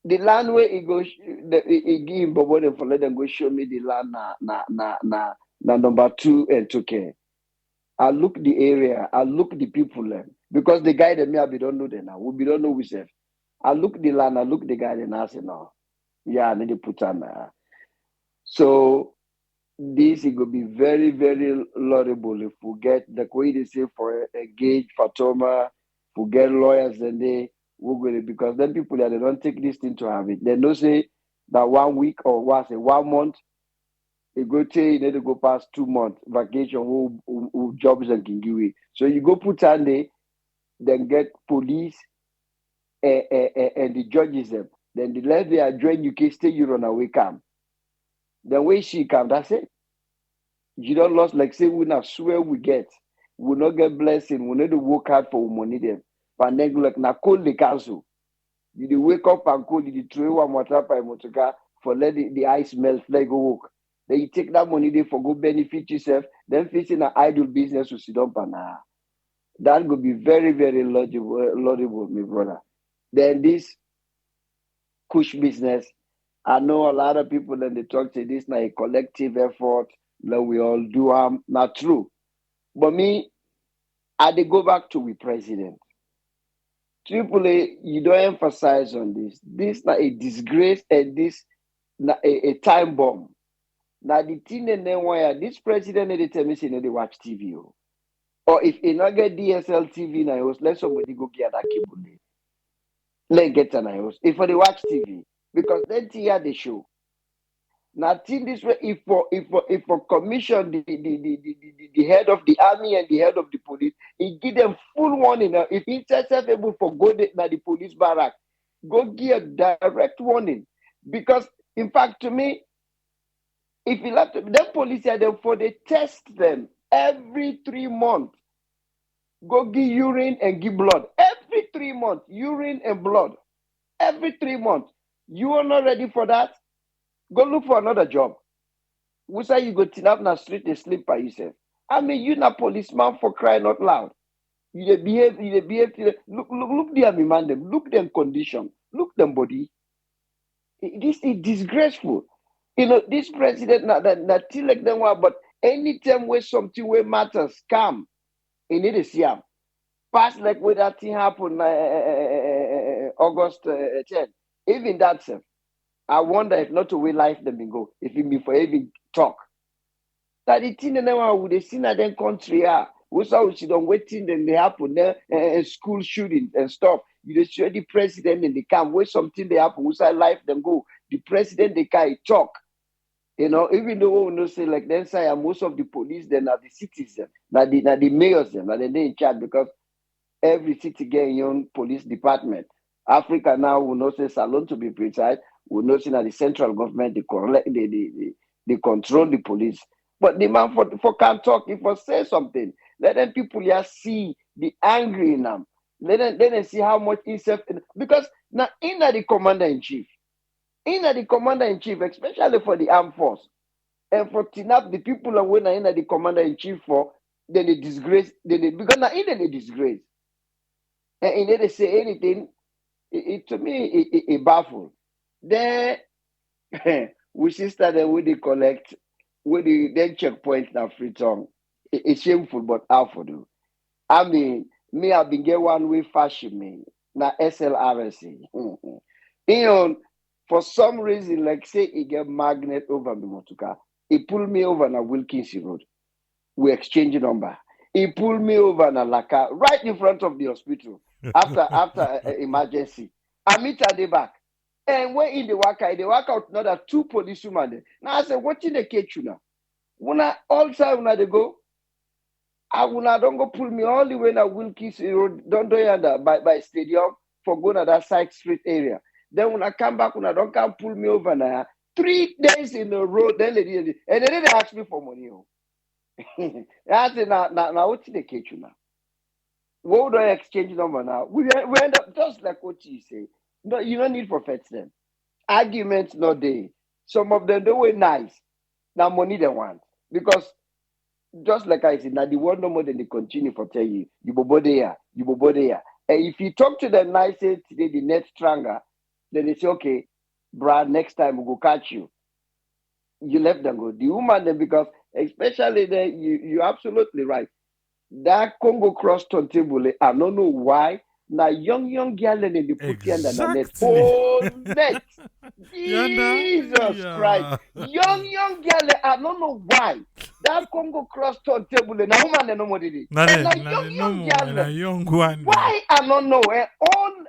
the land where he go, he give but when for let them go show me the land na number 2 and 2K. I look the area, I look the people there. Because the guy that me, I be don't know them now. We be don't know we say. I look the land, I look the guy, and I say, no. Yeah, I need to put on. So this it will be very, very laudable if we get the way they say for engage Fatoma, we get lawyers and they will go because then people that they don't take this thing to have it. They don't say that 1 week or what say 1 month, you go tell you need to go past 2 months vacation who jobs and can give it. So you go put on there, then get police and the judges them. Then the less they are join you can stay you run away come. Then when she come, that's it. You don't lost like say we not swear we get. We not get blessing. We need to work hard for money them. But then like na call the council. You dey wake up and call you throw one water by motoka for let the ice melt like go work. Then you take that money there for go benefit yourself. Then facing an idle business to sit up and that would be very, very laudable, my brother. Then this kush business. I know a lot of people then they talk to this now a collective effort that we all do not true. But me, I they go back to we president. Triple A, you don't emphasize on this. This not a disgrace and this not a time bomb. Now the thing and then why this president they tell me say no they watch TV. Or if he not get DSL TV now, let somebody go get that cable. Let get an house. If they watch TV, because then here they show. Now, think this way: if for commission the head of the army and the head of the police, he give them full warning. If he able for go now the police barrack, go give a direct warning. Because in fact, to me, if you let them police here, them for they test them every 3 months. Go give urine and give blood every 3 months. Urine and blood every 3 months. You are not ready for that? Go look for another job. We say you go tin up na street and sleep by yourself. I mean, you na policeman for crying out loud. You behave. Look them man them. Look them condition. Look them body. This is disgraceful. This president na till like them one, but anytime where something where matters come, you need to see him. Past like where that thing happened August 10. Even that same. I wonder if not to way life them bin go. If it be for even talk. That the thing and then would they see that then country we saw we don't waiting then they happen there school shootings and stuff. You just show the president and they come where something they happen, we say life them go. The president they can talk. Even though we know say like then say most of the police then are the citizens, not the mayors them, that they in charge because every city get your own police department. Africa now will not say Salon to be precise, will not say that the central government they control the police. But the man for can talk, if I say something, let them people here see the angry in them. Let them see how much himself because now in the commander in chief, especially for the armed force, and for tinap the people are when in the commander in chief for then they disgrace, because now in they disgrace. And he didn't say anything. To me, it baffled. Then we see started with the collect with the then checkpoint na free tongue. It's shameful, but how for do? I mean, me I've been get one way fashion me na SLRSC. You know, for some reason, like say he get magnet over me motuka, he pull me over na Wilkinson Road. We exchange number. He pulled me over na Laka right in front of the hospital after emergency. I meet at the back. And when in the work out another two policemen there. Now I said, what in the catch you now? When I all time when they go, I will not don't go pull me all the way na Wilkins Road, don't do yonder by stadium for going to that side street area. Then when I come back, when I don't come pull me over now, 3 days in a row, then they did and they didn't ask me for money. Oh. I said, now what's the catch you now? What do I exchange number now? We end up just like what you say. No, you don't need to fetch them. Arguments not there. Some of them they were nice. Now money they want. Because just like I said, now the one no more than they continue for tell you, you bobo there, you bobo there. And if you talk to them nice say today the net stronger, then they say, okay, Brad, next time we go catch you. You left them go. The woman then because especially then you're absolutely right. That Congo cross turntable, I don't know why. Now young girl and they put you under the net. Exactly. Oh net. Yanda? Jesus Christ. Yeah. Young girl, I don't know why. That Congo cross turntable, now woman and no more did it. And now No young more. And a girl. young one. Why I don't know. On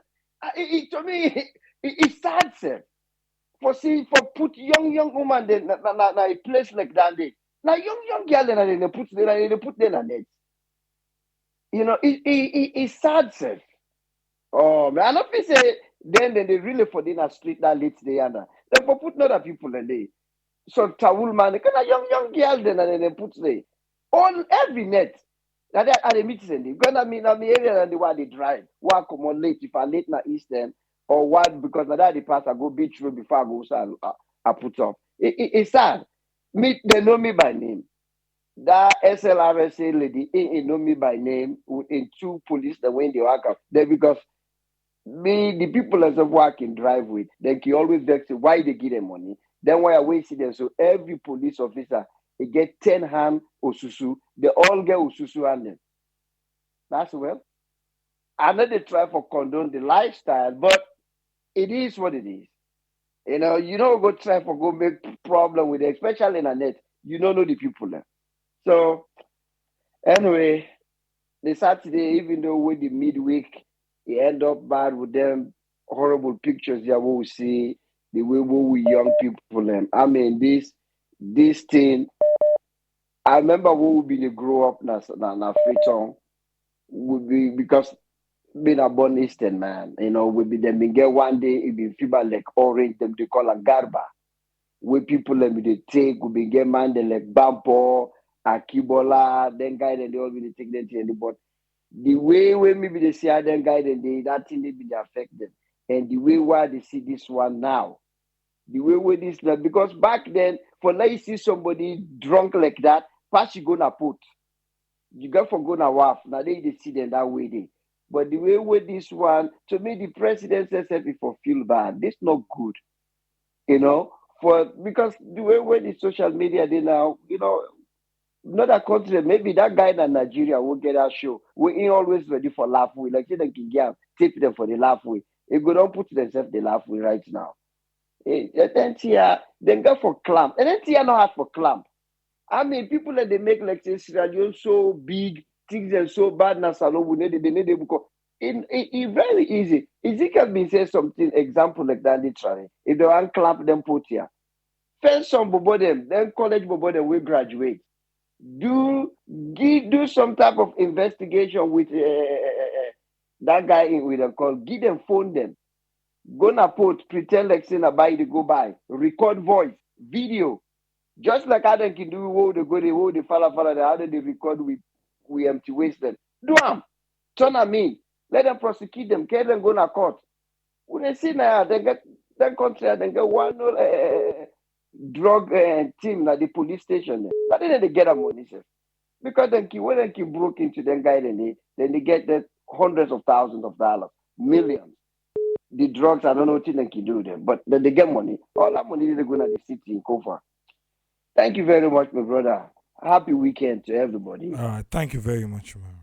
to me, it's sad, sir. For see, for put young woman then na a place like that. Now young girl and they put them in net. You know, it's sad, sir. Oh man, I don't feel say then they really for dinner street that late day and then for put other people in there. So towel man, kind of young girl then and then they put there on every net. Now that at the meeting, because I mean area and the way they drive. Why come on late if I late na eastern or what because now that the pass I go beach road before I go so I put up. It's sad. Me they know me by name. That SLRSA lady, he know me by name in two police that when they work out there because me the people as of work in drive with, they can always vex why they give them money. Then why I wait see them. So every police officer they get 10 hand osusu, they all get osusu and them. That's well. I know they try for condone the lifestyle, but it is what it is. You don't go try for go make problem with it, especially in a net. You don't know the people there. So anyway, the Saturday, even though with the midweek, it end up bad with them horrible pictures there we see the way we young people I mean this thing. I remember when we been grow up na Freetown would be because being a born Eastern man, we be them been get one day it be fever like orange, them they call a garba. Where people let me they take we be get man they like Bampo, Akibola, then guy then they all be they take them to the the way when maybe they see other guy then they that thing they be affect them. And the way why they see this one now, the way where this because back then for now you see somebody drunk like that, pass you gonna put. You got for gonna waff. Now they see them that way they. But the way with this one, to me the president says if for feel bad. This not good, you know. For because the way when the social media they now, another country, maybe that guy in Nigeria will get our show. We ain't always ready for laugh way. Like say they can get tip them for the laugh way. If they don't put themselves the laugh way right now. Then then go for clamp. And then tia not hard for clamp. I mean, people that they make like say Sierra Leone so big, things are so bad now salon we need they need because it very easy. Ezekiel been say something example like that literally. If they want clamp them put here. First some bobo them, then college bobo them will graduate do do some type of investigation with that guy with a call. Give them phone them. Go na put pretend like saying buy the go buy. Record voice, video. Just like how they can do what they go they what they follow how they record we empty waste them. Do them. Turn on me. Let them prosecute them. Get them go na court. When they see now they get that country they get one drug team at the police station. But then they get a money, sir. Because when they keep broke into them guy, then they get that hundreds of thousands of dollars, millions. The drugs, I don't know what they can do them, but then they get money. All that money they go to the city in Kofa. Thank you very much, my brother. Happy weekend to everybody. All right, thank you very much, man.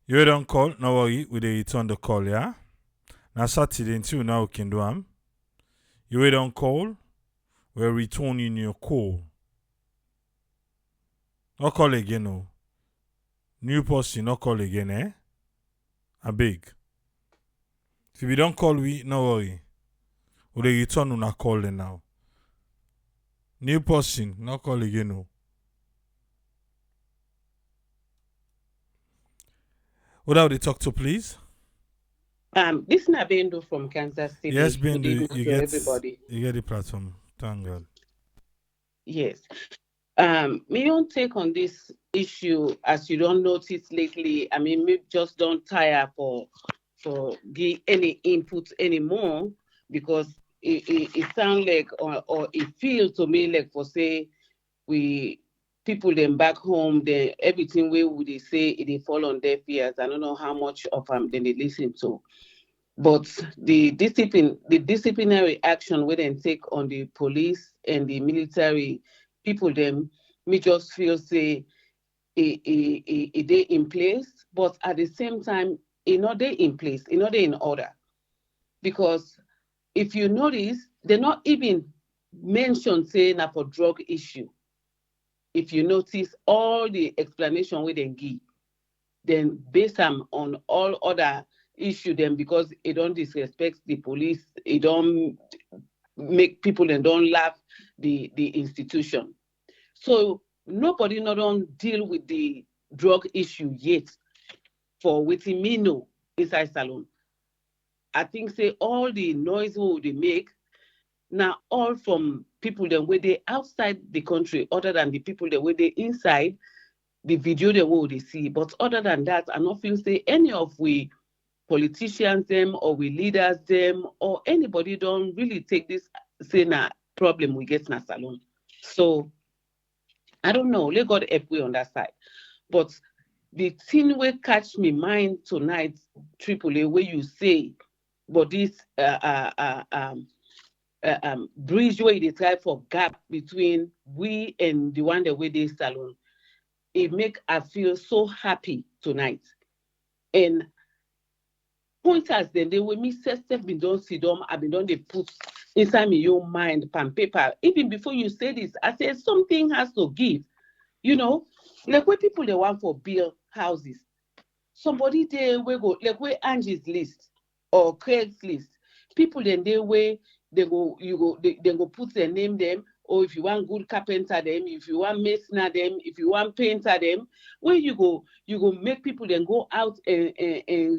You don't call, no worry, we dey return the call, yeah? Now Saturday until now we can do am. You don't call, we're returning your call. No call again, no. New person, no call again, eh? I beg. If you don't call, we no worry. We dey return on a call then now. New person, no call again, no. What are they talk to, please? This is Nabendo from Kansas City. Yes, Good Bindu, evening to everybody. you get the platform. Thank God. Yes. My own take on this issue, as you don't notice lately, I mean, me just don't tire for give any input anymore because it sounds like or it feels to me like for say we people them back home, everything we would they say it fall on their ears. I don't know how much of them they listen to. But the disciplinary action we then take on the police and the military people, them me just feel say it they in place, but at the same time, it not they in place, it not they in order. Because if you notice, they're not even mentioned saying for drug issue. If you notice all the explanation we then give, then based on all other issue them because it don't disrespect the police, it don't make people and don't laugh the institution. So nobody not don't deal with the drug issue yet for waiting me know inside salon. I think say all the noise we they make now all from people that were they outside the country other than the people that were they inside the video they will they see. But other than that, I not feel say any of we politicians them or we leaders them or anybody don't really take this say na problem we get na salon. So I don't know. Let God help we on that side. But the thing will catch me mind tonight, Triple A, where you say, but this bridge where they try for gap between we and the one that we they salon, it make us feel so happy tonight. And pointers then they will me say step been don't see them, I been don't they put inside me your mind pen paper. Even before you say this, I said something has to give. You know, like where people they want for build houses. Somebody there we go like where Angie's list or Craig's list. People then they way they go you go they go put their name them or if you want good carpenter them, if you want masoner them, if you want painter them, where you go make people then go out and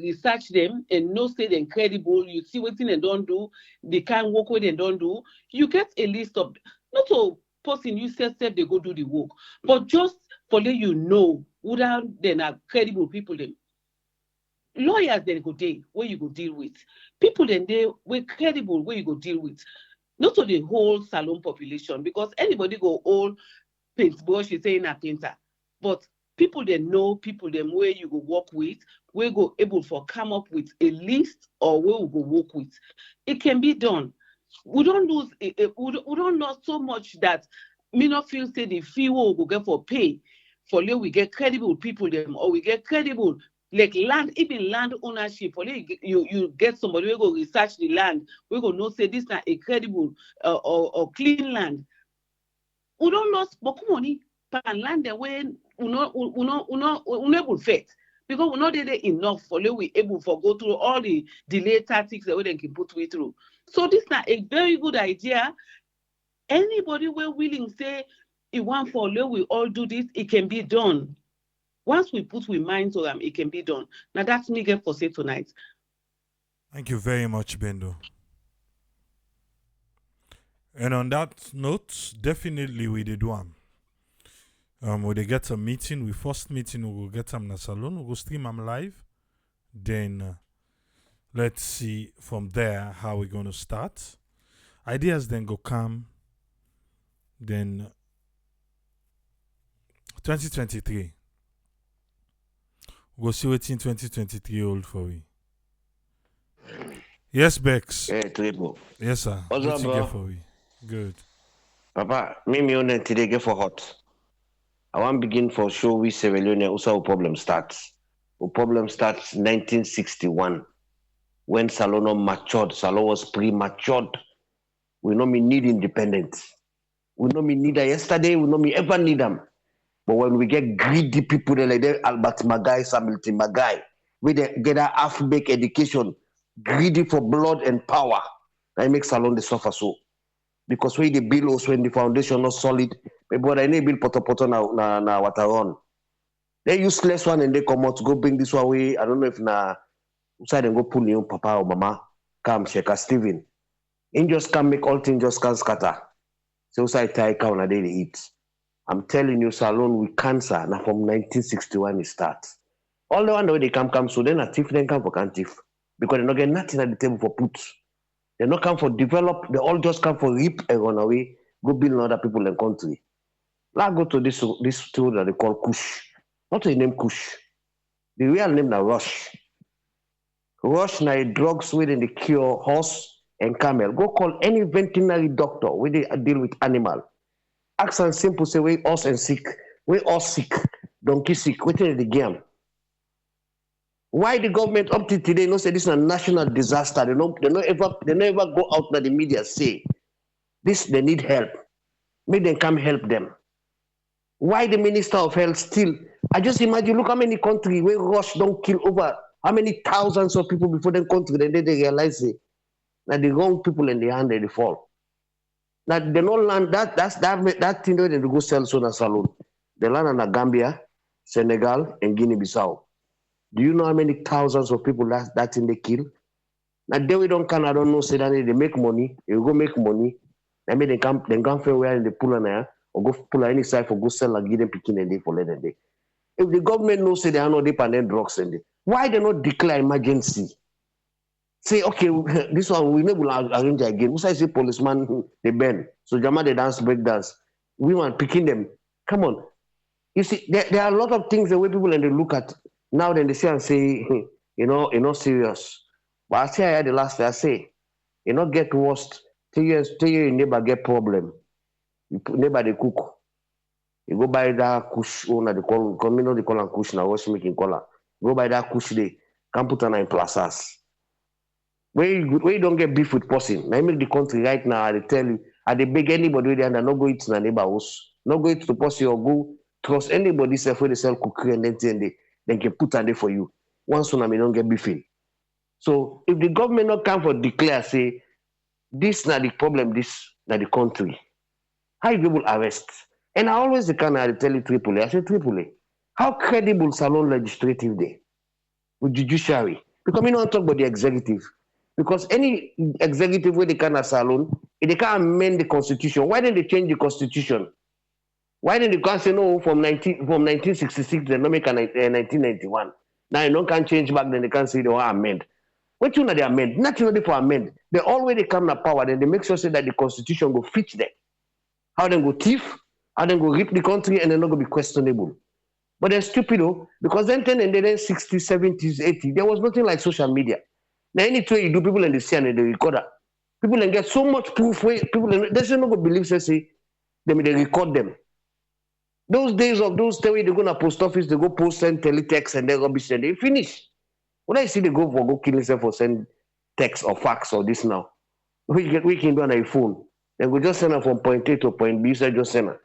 research them and know say they're incredible. You see what thing they don't do, they can't work what they don't do. You get a list of not a person you say they go do the work, but just for let you know without then are credible people them lawyers then go day where you go deal with people then they were credible where you go deal with not to the whole salon population because anybody go all paint brush is saying a painter but people they know people them where you go work with where go able for come up with a list or where we go work with it can be done we don't lose we don't lose so much that me not feel say the fee we go get for pay for you we get credible people them or we get credible like land even land ownership for you get somebody who go research the land we go know say this is a credible or clean land we don't lose but money per land the way we not able fit because we not there enough for you we able for go through all the delay tactics that we then can put we through so this is a very good idea anybody where willing say it want for you we all do this it can be done once we put we mind to them, it can be done. Now that's me get for say tonight. Thank you very much, Bendo. And on that note, definitely we did one. We they get a meeting. We first meeting we will get them in the salon. We will stream them live. Then let's see from there how we're gonna start. Ideas then go come. Then 2023. We'll see what in 2023 hold for we. Yes, Bex. Triple. Yes, sir. What's What up, you get bro? for we? Good. Papa, me on today get for hot. I want begin for show we Sierra Leone also problem starts. The problem starts 1961 when Salono matured. Salon was pre-matured. We know me need independence. We know me need that yesterday. We know me ever need them. But when we get greedy people like that, Albert Magai, Samilton Magai, we get that half-baked education, greedy for blood and power. That makes Salon the suffer so. Because when the build when the foundation not solid, but I need build poto na water run. They useless one and they come out to go bring this one away. I don't know if na side and go pull new papa or mama come shake a Steven. In just can make all things just can scatter. So side tie count a daily eat. I'm telling you, Salon with cancer now from 1961 it starts. All the one way they come so then a thief then come for can thief. Because they not get nothing at the table for put. They not come for develop, they all just come for reap and run away, go build other people in country. Let's go to this tool that they call Kush. Not the name Kush. The real name na Rush. Rush na a drugs within the cure horse and camel. Go call any veterinary doctor where they deal with animal. Ask and simple say we horse and sick. We all sick. Donkey sick. Waiting the game. Why the government up to today no say this is a national disaster? They never go out to the media say this they need help. Make them come help them. Why the Minister of Health still? I just imagine look how many countries where rush don't kill over how many thousands of people before them country then they realize it. Now the wrong people in the hand they fall. Now they no land that thing where they go sell soda salon. They land in Gambia, Senegal, and Guinea-Bissau. Do you know how many thousands of people that thing they kill? Now they we don't can I don't know say that they make money, they go make money. I mean they come from where they pull on there or go pull any side for go sell and give them picking and day for let day. If the government knows say they are not dependent drugs and why they not declare emergency? Say okay, this one we never arrange again. Who say policeman they bend. So Jama they dance break dance. We want picking them. Come on. You see, there are a lot of things the way people and they look at now then they say and say, you're not serious. But I say I had the last day, I say, you not get worst. 3 years, you never get problem. You never they cook. You go buy that kush owner they call they call and kush now, what's making color. Go buy that kush they can put on in plazas. Where you don't get beef with person. Now make the country right now, I tell you, I they beg anybody there and not go eat in a neighbor house. Not go eat to person or go trust anybody self where they sell cookery and then they can put on there for you. Once one I may don't get beefing. So if the government not come for declare, say, this not the problem, this not the country. How you people arrest? And I always the kind I tell you Tripoli. I say Tripoli. How credible Salon legislative day with judiciary? Because we don't talk about the executive. Because any executive where they can at Salon, if they can't amend the constitution, why didn't they change the constitution? Why didn't they say no from 1966 they not make a 1991? Now you don't can change back then they can't say they want amend. What you know they amend? Nothing only for amend. They already come to power, then they make sure say that the constitution will fit them. How they go thief, how they go rip the country, and they're not going to be questionable. But they're stupid though, because then 10 and then 60s, 70s, 80s, there was nothing like social media. Now anything you do, people in the see and they record that. People then get so much proof where people they're not going to believe say they record them. Those days of those days they go to post office, they go post send teletext and they go be send, they finish. When I see they go kill themselves for send text or fax or this now, we can do on a phone. Then we just send them from point A to point B, so just send them.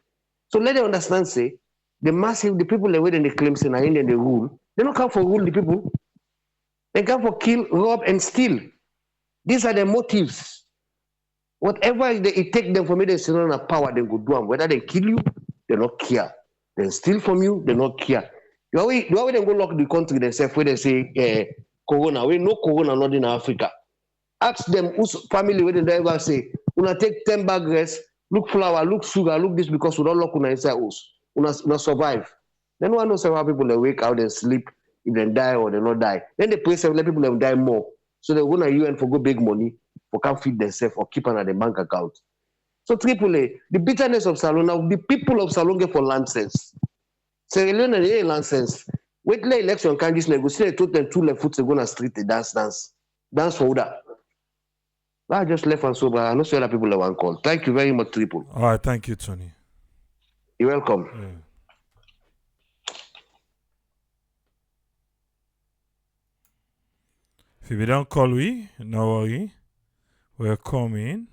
So let them understand, say, the people that wait and they claim say and they rule, they don't come for rule the people. They come for kill, rob, and steal. These are the motives. Whatever it take them for me, they still don't have power, they go do them. Whether they kill you, they don't care. They steal from you, they don't care. You always they go lock the country themselves where they say corona. We know corona not in Africa. Ask them whose family where they ever say, una take 10 bag rest, look flour, look sugar, look this because we don't lock una inside house. Una survive. Then one knows how people they wake out and sleep if they die or they not die. Then they pray let people them die more. So they go to UN for go big money for can feed themselves or keep on the bank account. So AAA, the bitterness of Salon, now the people of Salon get for land sense. Sierra Leone they land sense. Wait till election can just negotiate total 2 left foot to go on the street they dance for that. I just left and sober. I know so other people that want call. Thank you very much, Triple. All right, thank you, Tony. You're welcome. Yeah. If you don't call we, no worry. We're coming.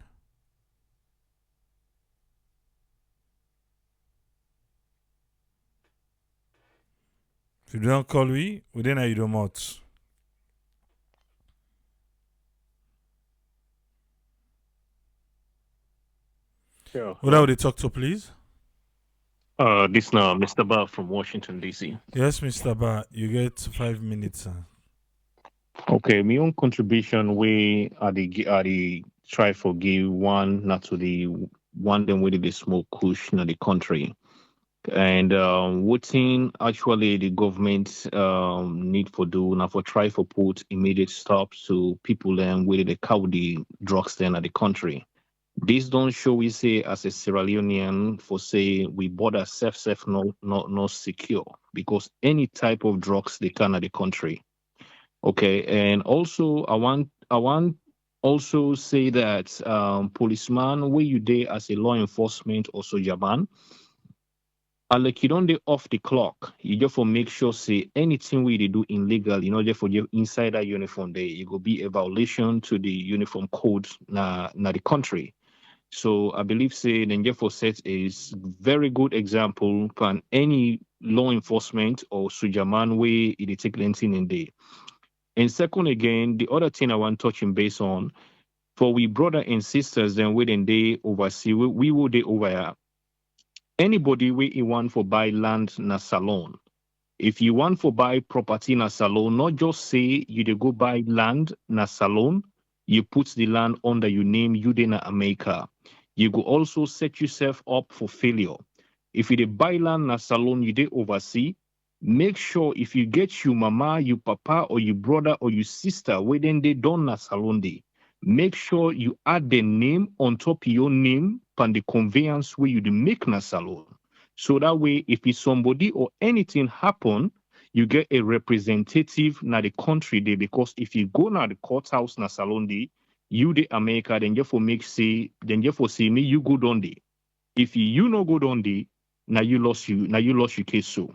If you don't call we then you do not. Yeah. Who that would they talk to, please? This now, Mr. Bar from Washington, D.C. Yes, Mr. Ba, you get 5 minutes. Okay, my own contribution we are the try for give one not to the one them with the smoke kush in the country. And what thing actually the government need for do now for try for put immediate stops to people them with the cow the drugs then at the country. This don't show we say as a Sierra Leonean for say we border safe no secure because any type of drugs they can at the country. Okay, and also I want also say that policeman where you there as a law enforcement or soldier man, like you don't dey off the clock. You just for make sure say anything we they do illegal, just for you inside that uniform there, it will be a violation to the uniform code na the country. So I believe say the Njefo set is very good example for any law enforcement or Sujaman way it take anything in there. And second again, the other thing I want touching base on for we brother and sisters then within they oversee we will they over anybody we want for buy land na salon. If you want for buy property na salon, not just say you dey go buy land na salon, you put the land under your name, you dey na America. You go also set yourself up for failure. If you dey buy land na salon, you dey oversee. Make sure if you get your mama, your papa, or your brother or your sister, where then they done na salon day, make sure you add the name on top of your name and the conveyance where you dey make na salon. So that way, if it's somebody or anything happen, you get a representative na the country day. Because if you go na the courthouse na salon day, you the America, then you for make say, then you for say me, you go down day. If you no go down day, now you lost your case so.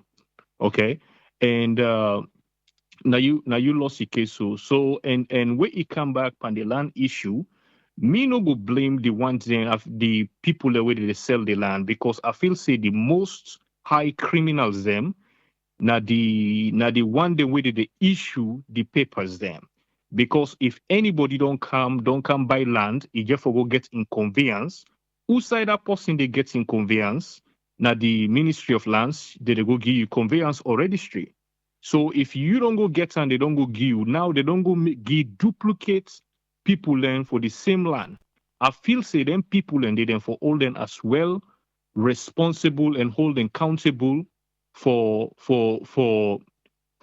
Okay. And now you lost your case so and when it come back on the land issue, me no go blame the ones then of the people that way they sell the land because I feel say the most high criminals them now the one the way that they issue the papers them. Because if anybody don't come buy land, it just for go get inconvenience. Who side that person they get inconvenience? Now the Ministry of Lands, they go give you conveyance or registry. So if you don't go get and they don't go give you, now they don't go give duplicate people then for the same land. I feel say them people and they then for all them as well responsible and hold accountable for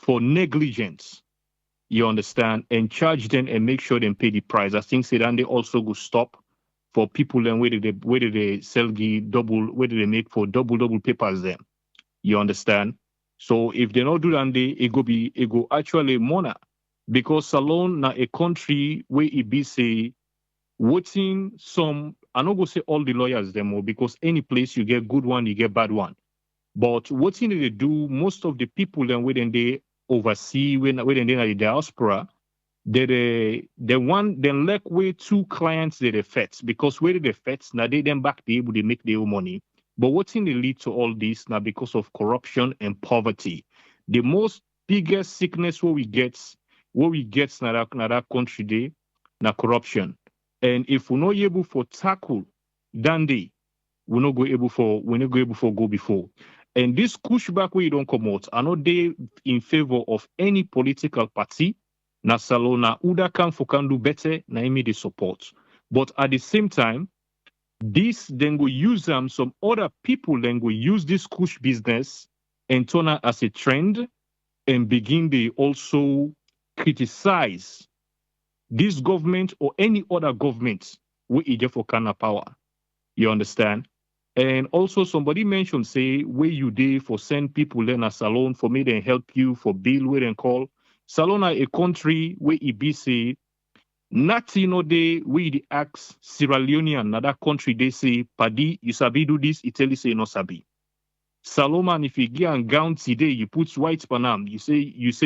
negligence. You understand? And charge them and make sure they pay the price. I think say then they also go stop for people and where they sell the double, where they make for double papers them. You understand? So if they not do that, it go actually mona because salon na a country where it be say waiting some. I not go say all the lawyers them all because any place you get good one, you get bad one. But what thing they do, most of the people then when they oversee when they in the diaspora, they one then like way two clients they affect because where they affect now they then back they able to make their own money. But what thing they lead to all this now because of corruption and poverty. The most biggest sickness what we get now that country day now corruption. And if we're not able for tackle then day, we're not go able for go before. And this pushback where you don't come out, are not they in favor of any political party? Na Salona Uda can do better, na imi the support. But at the same time, this then go use some other people then go use this kush business and turn it as a trend and begin they also criticize this government or any other government where it for kind of power. You understand? And also somebody mentioned say where you did for send people then a salon for me then help you for bill where and call. Salon are a country where it be say Nothing no day we the ask Sierra Leonean, another country, they say, Paddy, you sabi do this, Italy say no sabi. Salomon, if you get a gown today, you put white panam, you say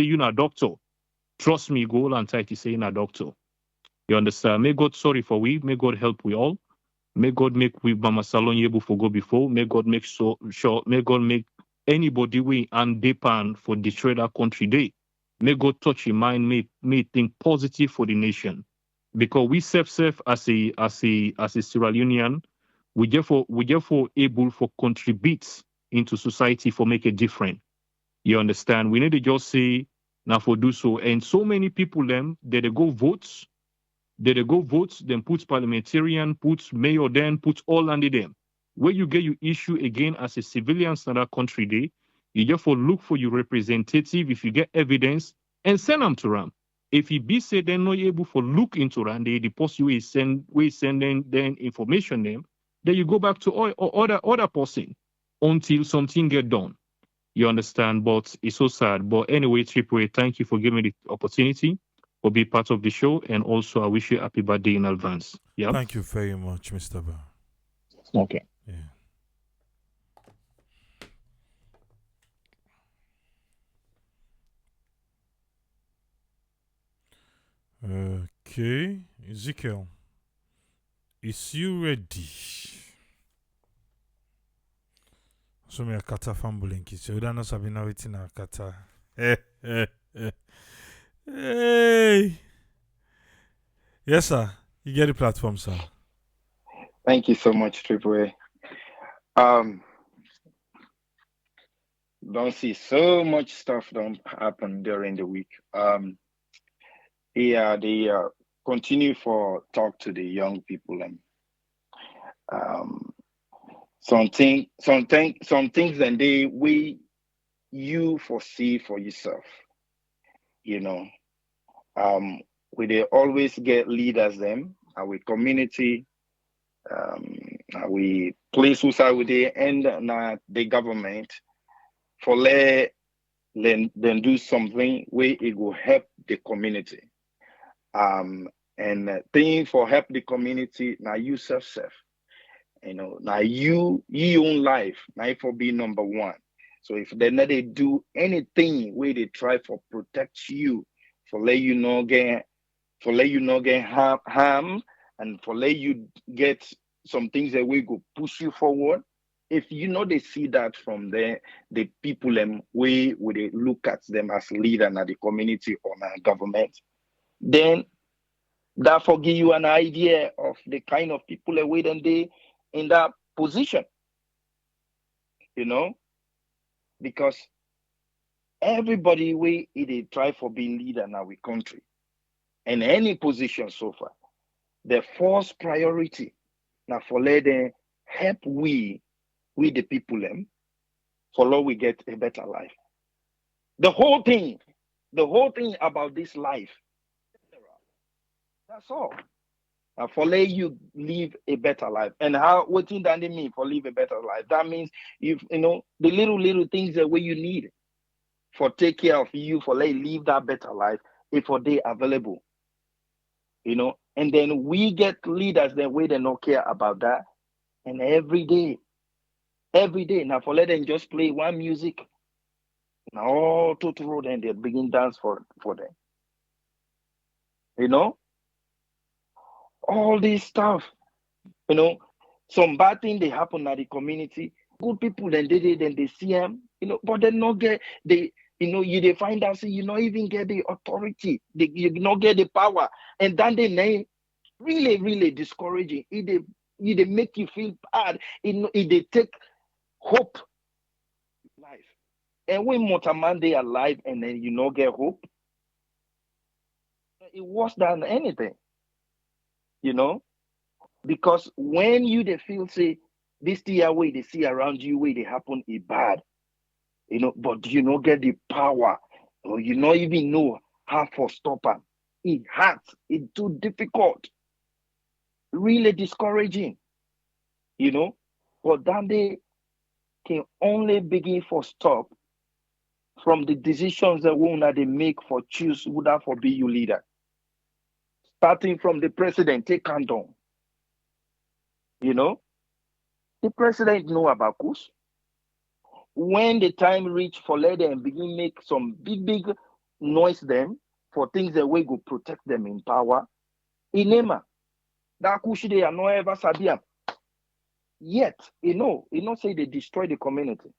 you na doctor. Trust me, go and try to say na doctor. You understand? May God sorry for we, may God help we all. May God make we Mama Salon able for go before. May God make sure, may God make anybody we and depend for destroy that country day. May God touch your mind, may think positive for the nation. Because we self as a Sierra Leonean, we therefore able for contribute into society for make a difference. You understand? We need to just say now for do so. And so many people them they go votes, they go votes, then put parliamentarian, put mayor, then put all under them. Where you get your issue again as a civilian in that country day, you therefore look for your representative if you get evidence and send them to them. If he be said they're not able to look into them, they deposit you send then information them, then you go back to other person until something get done. You understand? But it's so sad. But anyway, Triple, thank you for giving me the opportunity for be part of the show, and also I wish you a happy birthday in advance. Yeah. Thank you very much, Mr. Bar. Okay. Yeah. Okay, Ezekiel, is you ready? So me a kata fambulinki. So you don't know Sabina waiting a kata. Hey. Yes, sir. You get the platform, sir. Thank you so much, Triple A. Don't see so much stuff don't happen during the week. They continue for talk to the young people and some things and they we you foresee for yourself. You know, we they always get leaders them, our community, we place who side with the and the government for let then do something where it will help the community. And thing for help the community now you self. Now you own life, now for being number one. So if they do anything where they try for protect you, for let you not get harm, and for let you get some things that we go push you forward. If they see that from the people them way would they look at them as leader in the community or in government, then that will give you an idea of the kind of people that wait and they in that position, because everybody they try for being leader in our country in any position so far. The first priority now for let them help we the people them for we get a better life. The whole thing about this life, that's all. For let you live a better life. And what does that mean for live a better life? That means if the little things that way you need for take care of you, for let you live that better life, if for they available. And then we get leaders that way they don't care about that. And every day, now for let them just play one music. Now all total road and they begin dance for them. All this stuff. Some bad thing they happen at the community. Good people then they see them, but they not get they find out say you not even get the authority, you not get the power, and then they name really, really discouraging. They make you feel bad. They take hope in life. And when Motaman they alive and then you not get hope, it worse than anything, because when you they feel say this thing way they see around you way they happen is bad, but you not get the power or you not even know how to stop them. It hurts. It's too difficult. Really discouraging, but then they can only begin for stop from the decisions that they make for choose who that for be your leader. starting from the president, take on down. You know, the president know about Kush. When the time reach for let them begin make some big noise them for things that we go protect them in power. Inema that Kush they are not ever sabiam. Yet, say they destroy the community.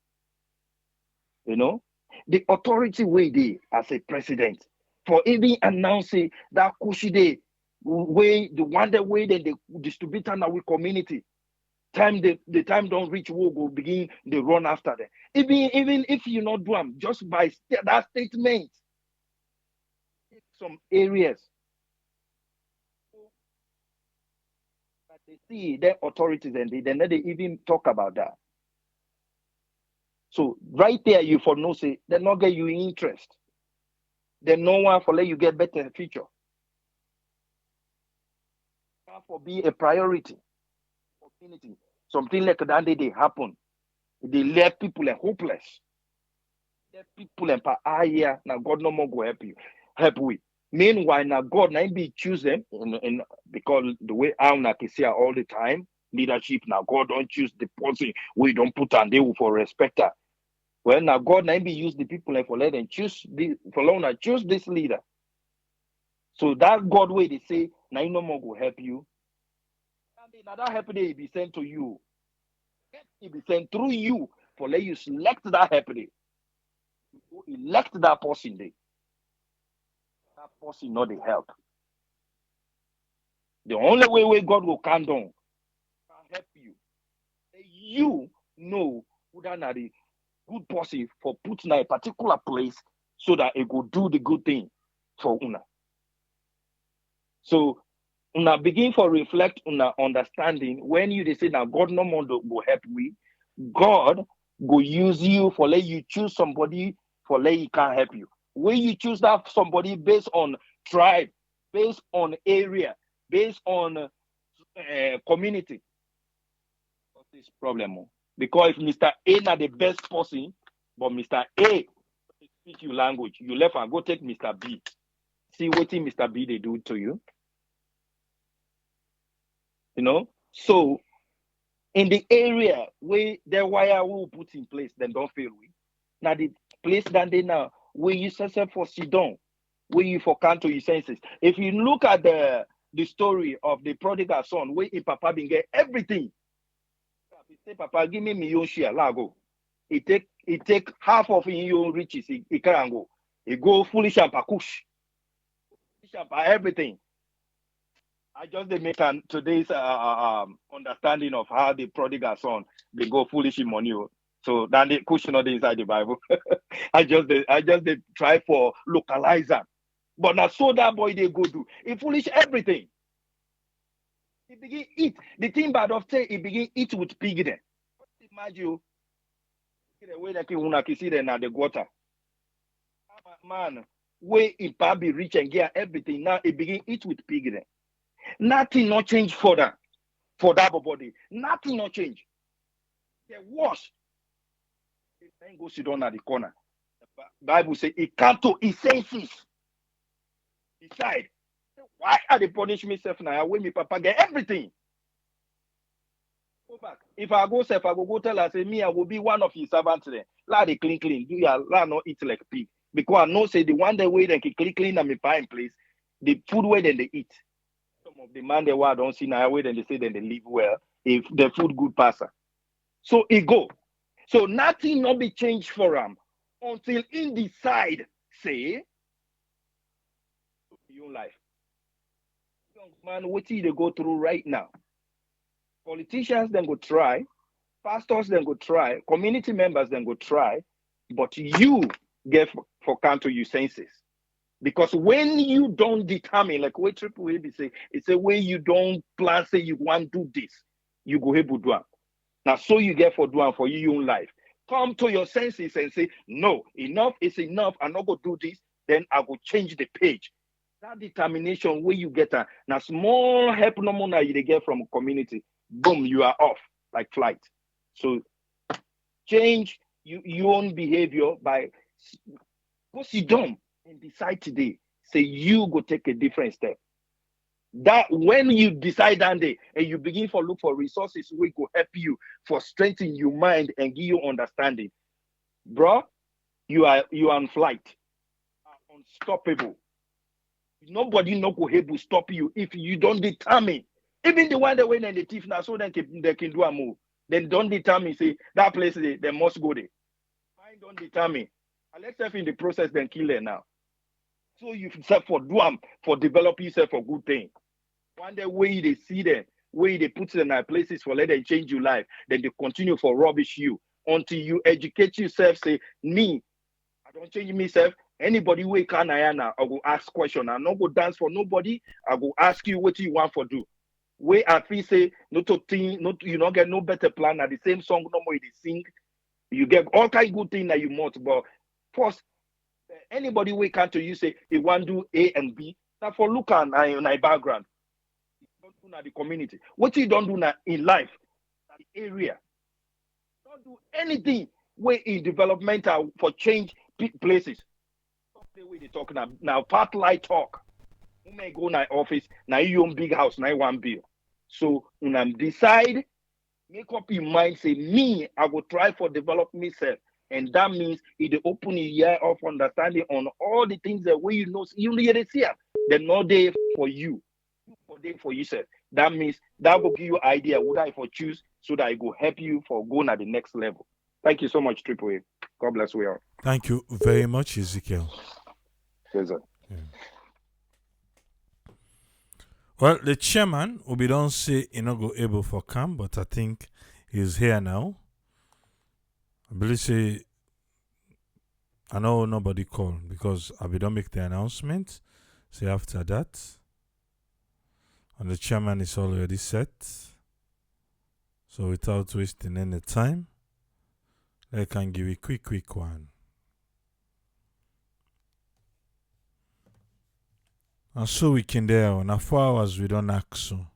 You know, the authority way they as a president for even announcing that Kushide way the one the way that they distribute in our community. Time the time don't reach, we'll go begin the run after them. Even if you not do them, just by that statement, some areas that they see their authorities and they even talk about that. So right there, you for no say they not get you interest. Then no one for let you get better future. For be a priority. Community. Something like that they happen. They left people and hopeless. Left people and here now God no more go help we. Meanwhile, now God now be choose them because the way I'm not see all the time, leadership now God don't choose the person we don't put and they will for respect her. Well, now God now be use the people and for let them choose choose this leader. So that God way they say now no more go help you. Now that help day be sent to you. It be sent through you for let you select that help day. Elect that person day. That person not the help. The only way God will calm down can help you. You know who that are the good person for putting in a particular place so that it will do the good thing for una. So una begin for reflect una understanding when you they say now God no more go help we, God go use you for let you choose somebody for let he can't help you. When you choose that somebody based on tribe, based on area, based on community, what's this problem? Because if Mr. A not the best person, but Mr. A speak your language, you left and go take Mr. B. See what Mr. B they do to you. You know, so in the area where the wire will put in place, then don't fail we. Now the place that they now where you set for sit down, where you for count to your senses. If you look at the story of the prodigal son, where in Papa been get everything. He say, Papa, give me your share, lago. He take half of your riches, he can't go. He go foolish and pakush. Foolish and everything. I just they make today's understanding of how the prodigal son they go foolish in money. So then they cushion not inside the Bible. I just they try for localizer. But now so that boy they go do. He foolish everything. He begin eat. The thing bad of say he begin eat with pig then. Imagine the way that you can see them at the water. Man, way if be rich and get everything. Now he begin eat with pig then. Nothing not change for that body. Nothing not change. They wash. Then go sit down at the corner. The Bible say it can't to his senses. Decide. Why are they punish myself now? When me papa get everything. Go back. If I go self, I go tell her say me, I will be one of his servants there. La they clean. Do ya la not eat like pig. Because I know say the one day way they can clean and me in place, the food way then they eat. Some of the man they were don't see now way then they say then they live well if the food good passer. So it go. So nothing not be changed for him until in decide say your life. Young man, what they go through right now? Politicians then go try, pastors then go try, community members then go try, but you get for counter your senses. Because when you don't determine, like what Triple A be say, it's a way you don't plan, say you want to do this, you go able to do it. Now, so you get for doing for your own life. Come to your senses and say, no, enough is enough. I'm not going to do this. Then I will change the page. That determination where you get now small help no more now you get from community. Boom, you are off like flight. So change your own behavior by go sit down and decide today. Say you go take a different step. That when you decide that day and you begin for look for resources we could help you for strengthen your mind and give you understanding, bro, you are on flight, unstoppable. Nobody no go able stop you if you don't determine. Even the one that went and the thief now, so they can do a move. Then don't determine, say that place they must go there. Fine, don't determine. And let's say in the process, then kill them now. So you self for do for develop yourself for good thing. One day way they see them, way they put them in places for let them change your life, then they continue for rubbish you until you educate yourself. Say me, I don't change myself. Anybody we can I now, I go ask question. I not go dance for nobody. I go ask you what you want for do. Way I feel say no to think, not you not get no better plan. At the same song no more they sing. You get all kind of good thing that you want, but first anybody we can to you say he want do A and B. Now for look at my background, don't do na the community. What you don't do now in life, the area, don't do anything way in developmental for change places. The way they talk now part light talk. You may go na office, now you own big house, now you want bill. So when I'm decide, make up your mind, say me, I will try for develop myself. And that means it open your ear of understanding on all the things that way you know you hear this here. They're not there for you. For there for yourself. That means that will give you idea what I for choose so that I go help you for going at the next level. Thank you so much, Triple A. God bless you all. Thank you very much, Ezekiel. Yes, sir. Well, the chairman, we don't say he not go able for come, but I think he's here now. I believe say I know nobody call because I will don't make the announcement. Say after that, and the chairman is already set. So without wasting any time, I can give a quick one. And so we can there on 4 hours we don't ask so.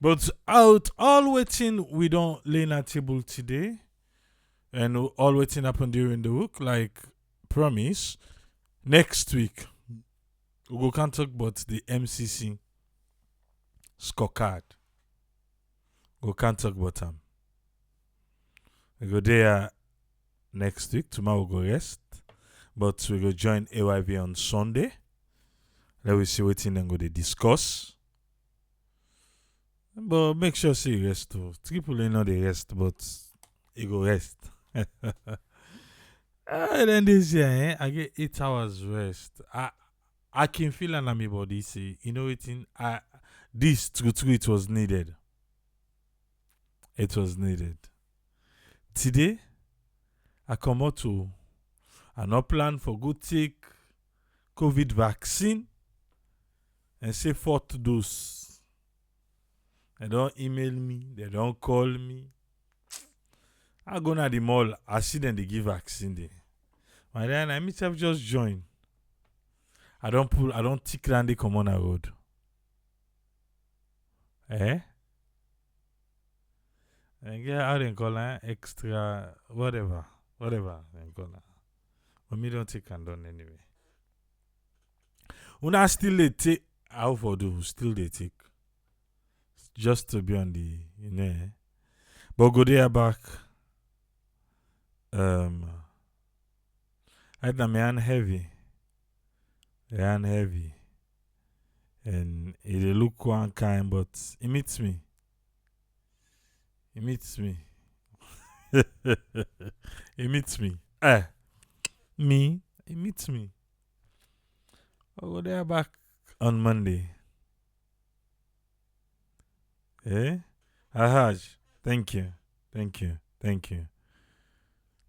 But out all waiting we don't lay na table today. And all waiting happen during the week, like promise. Next week we go can talk about the MCC scorecard. We can talk about them. We go there next week. Tomorrow we go rest. But we go join AYV on Sunday. Let we see what thing then go they discuss. But make sure say rest too. Triple A know the rest, but he go rest. And then this year, I get 8 hours rest. I can feel on my body say, you know what? This true, it was needed. It was needed. Today, I come out to an plan for good take COVID vaccine and say 4th dose. They don't email me, they don't call me. I go to the mall, I see them they give vaccine there. But then I myself just join. I don't tick around the common road. Eh? And get how they call it extra whatever they call it. But me don't take and done anyway. Una still they take how for do still they take. Just to be on the But go there back. I know my hand heavy. The hand heavy. And it look one kind, but it meets me. It meets me. It meets me. Me, it meets me. I'll go there back on Monday. Ahaj, thank you.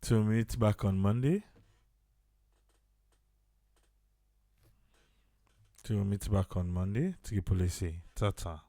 To meet back on Monday. Triple A say, Tata.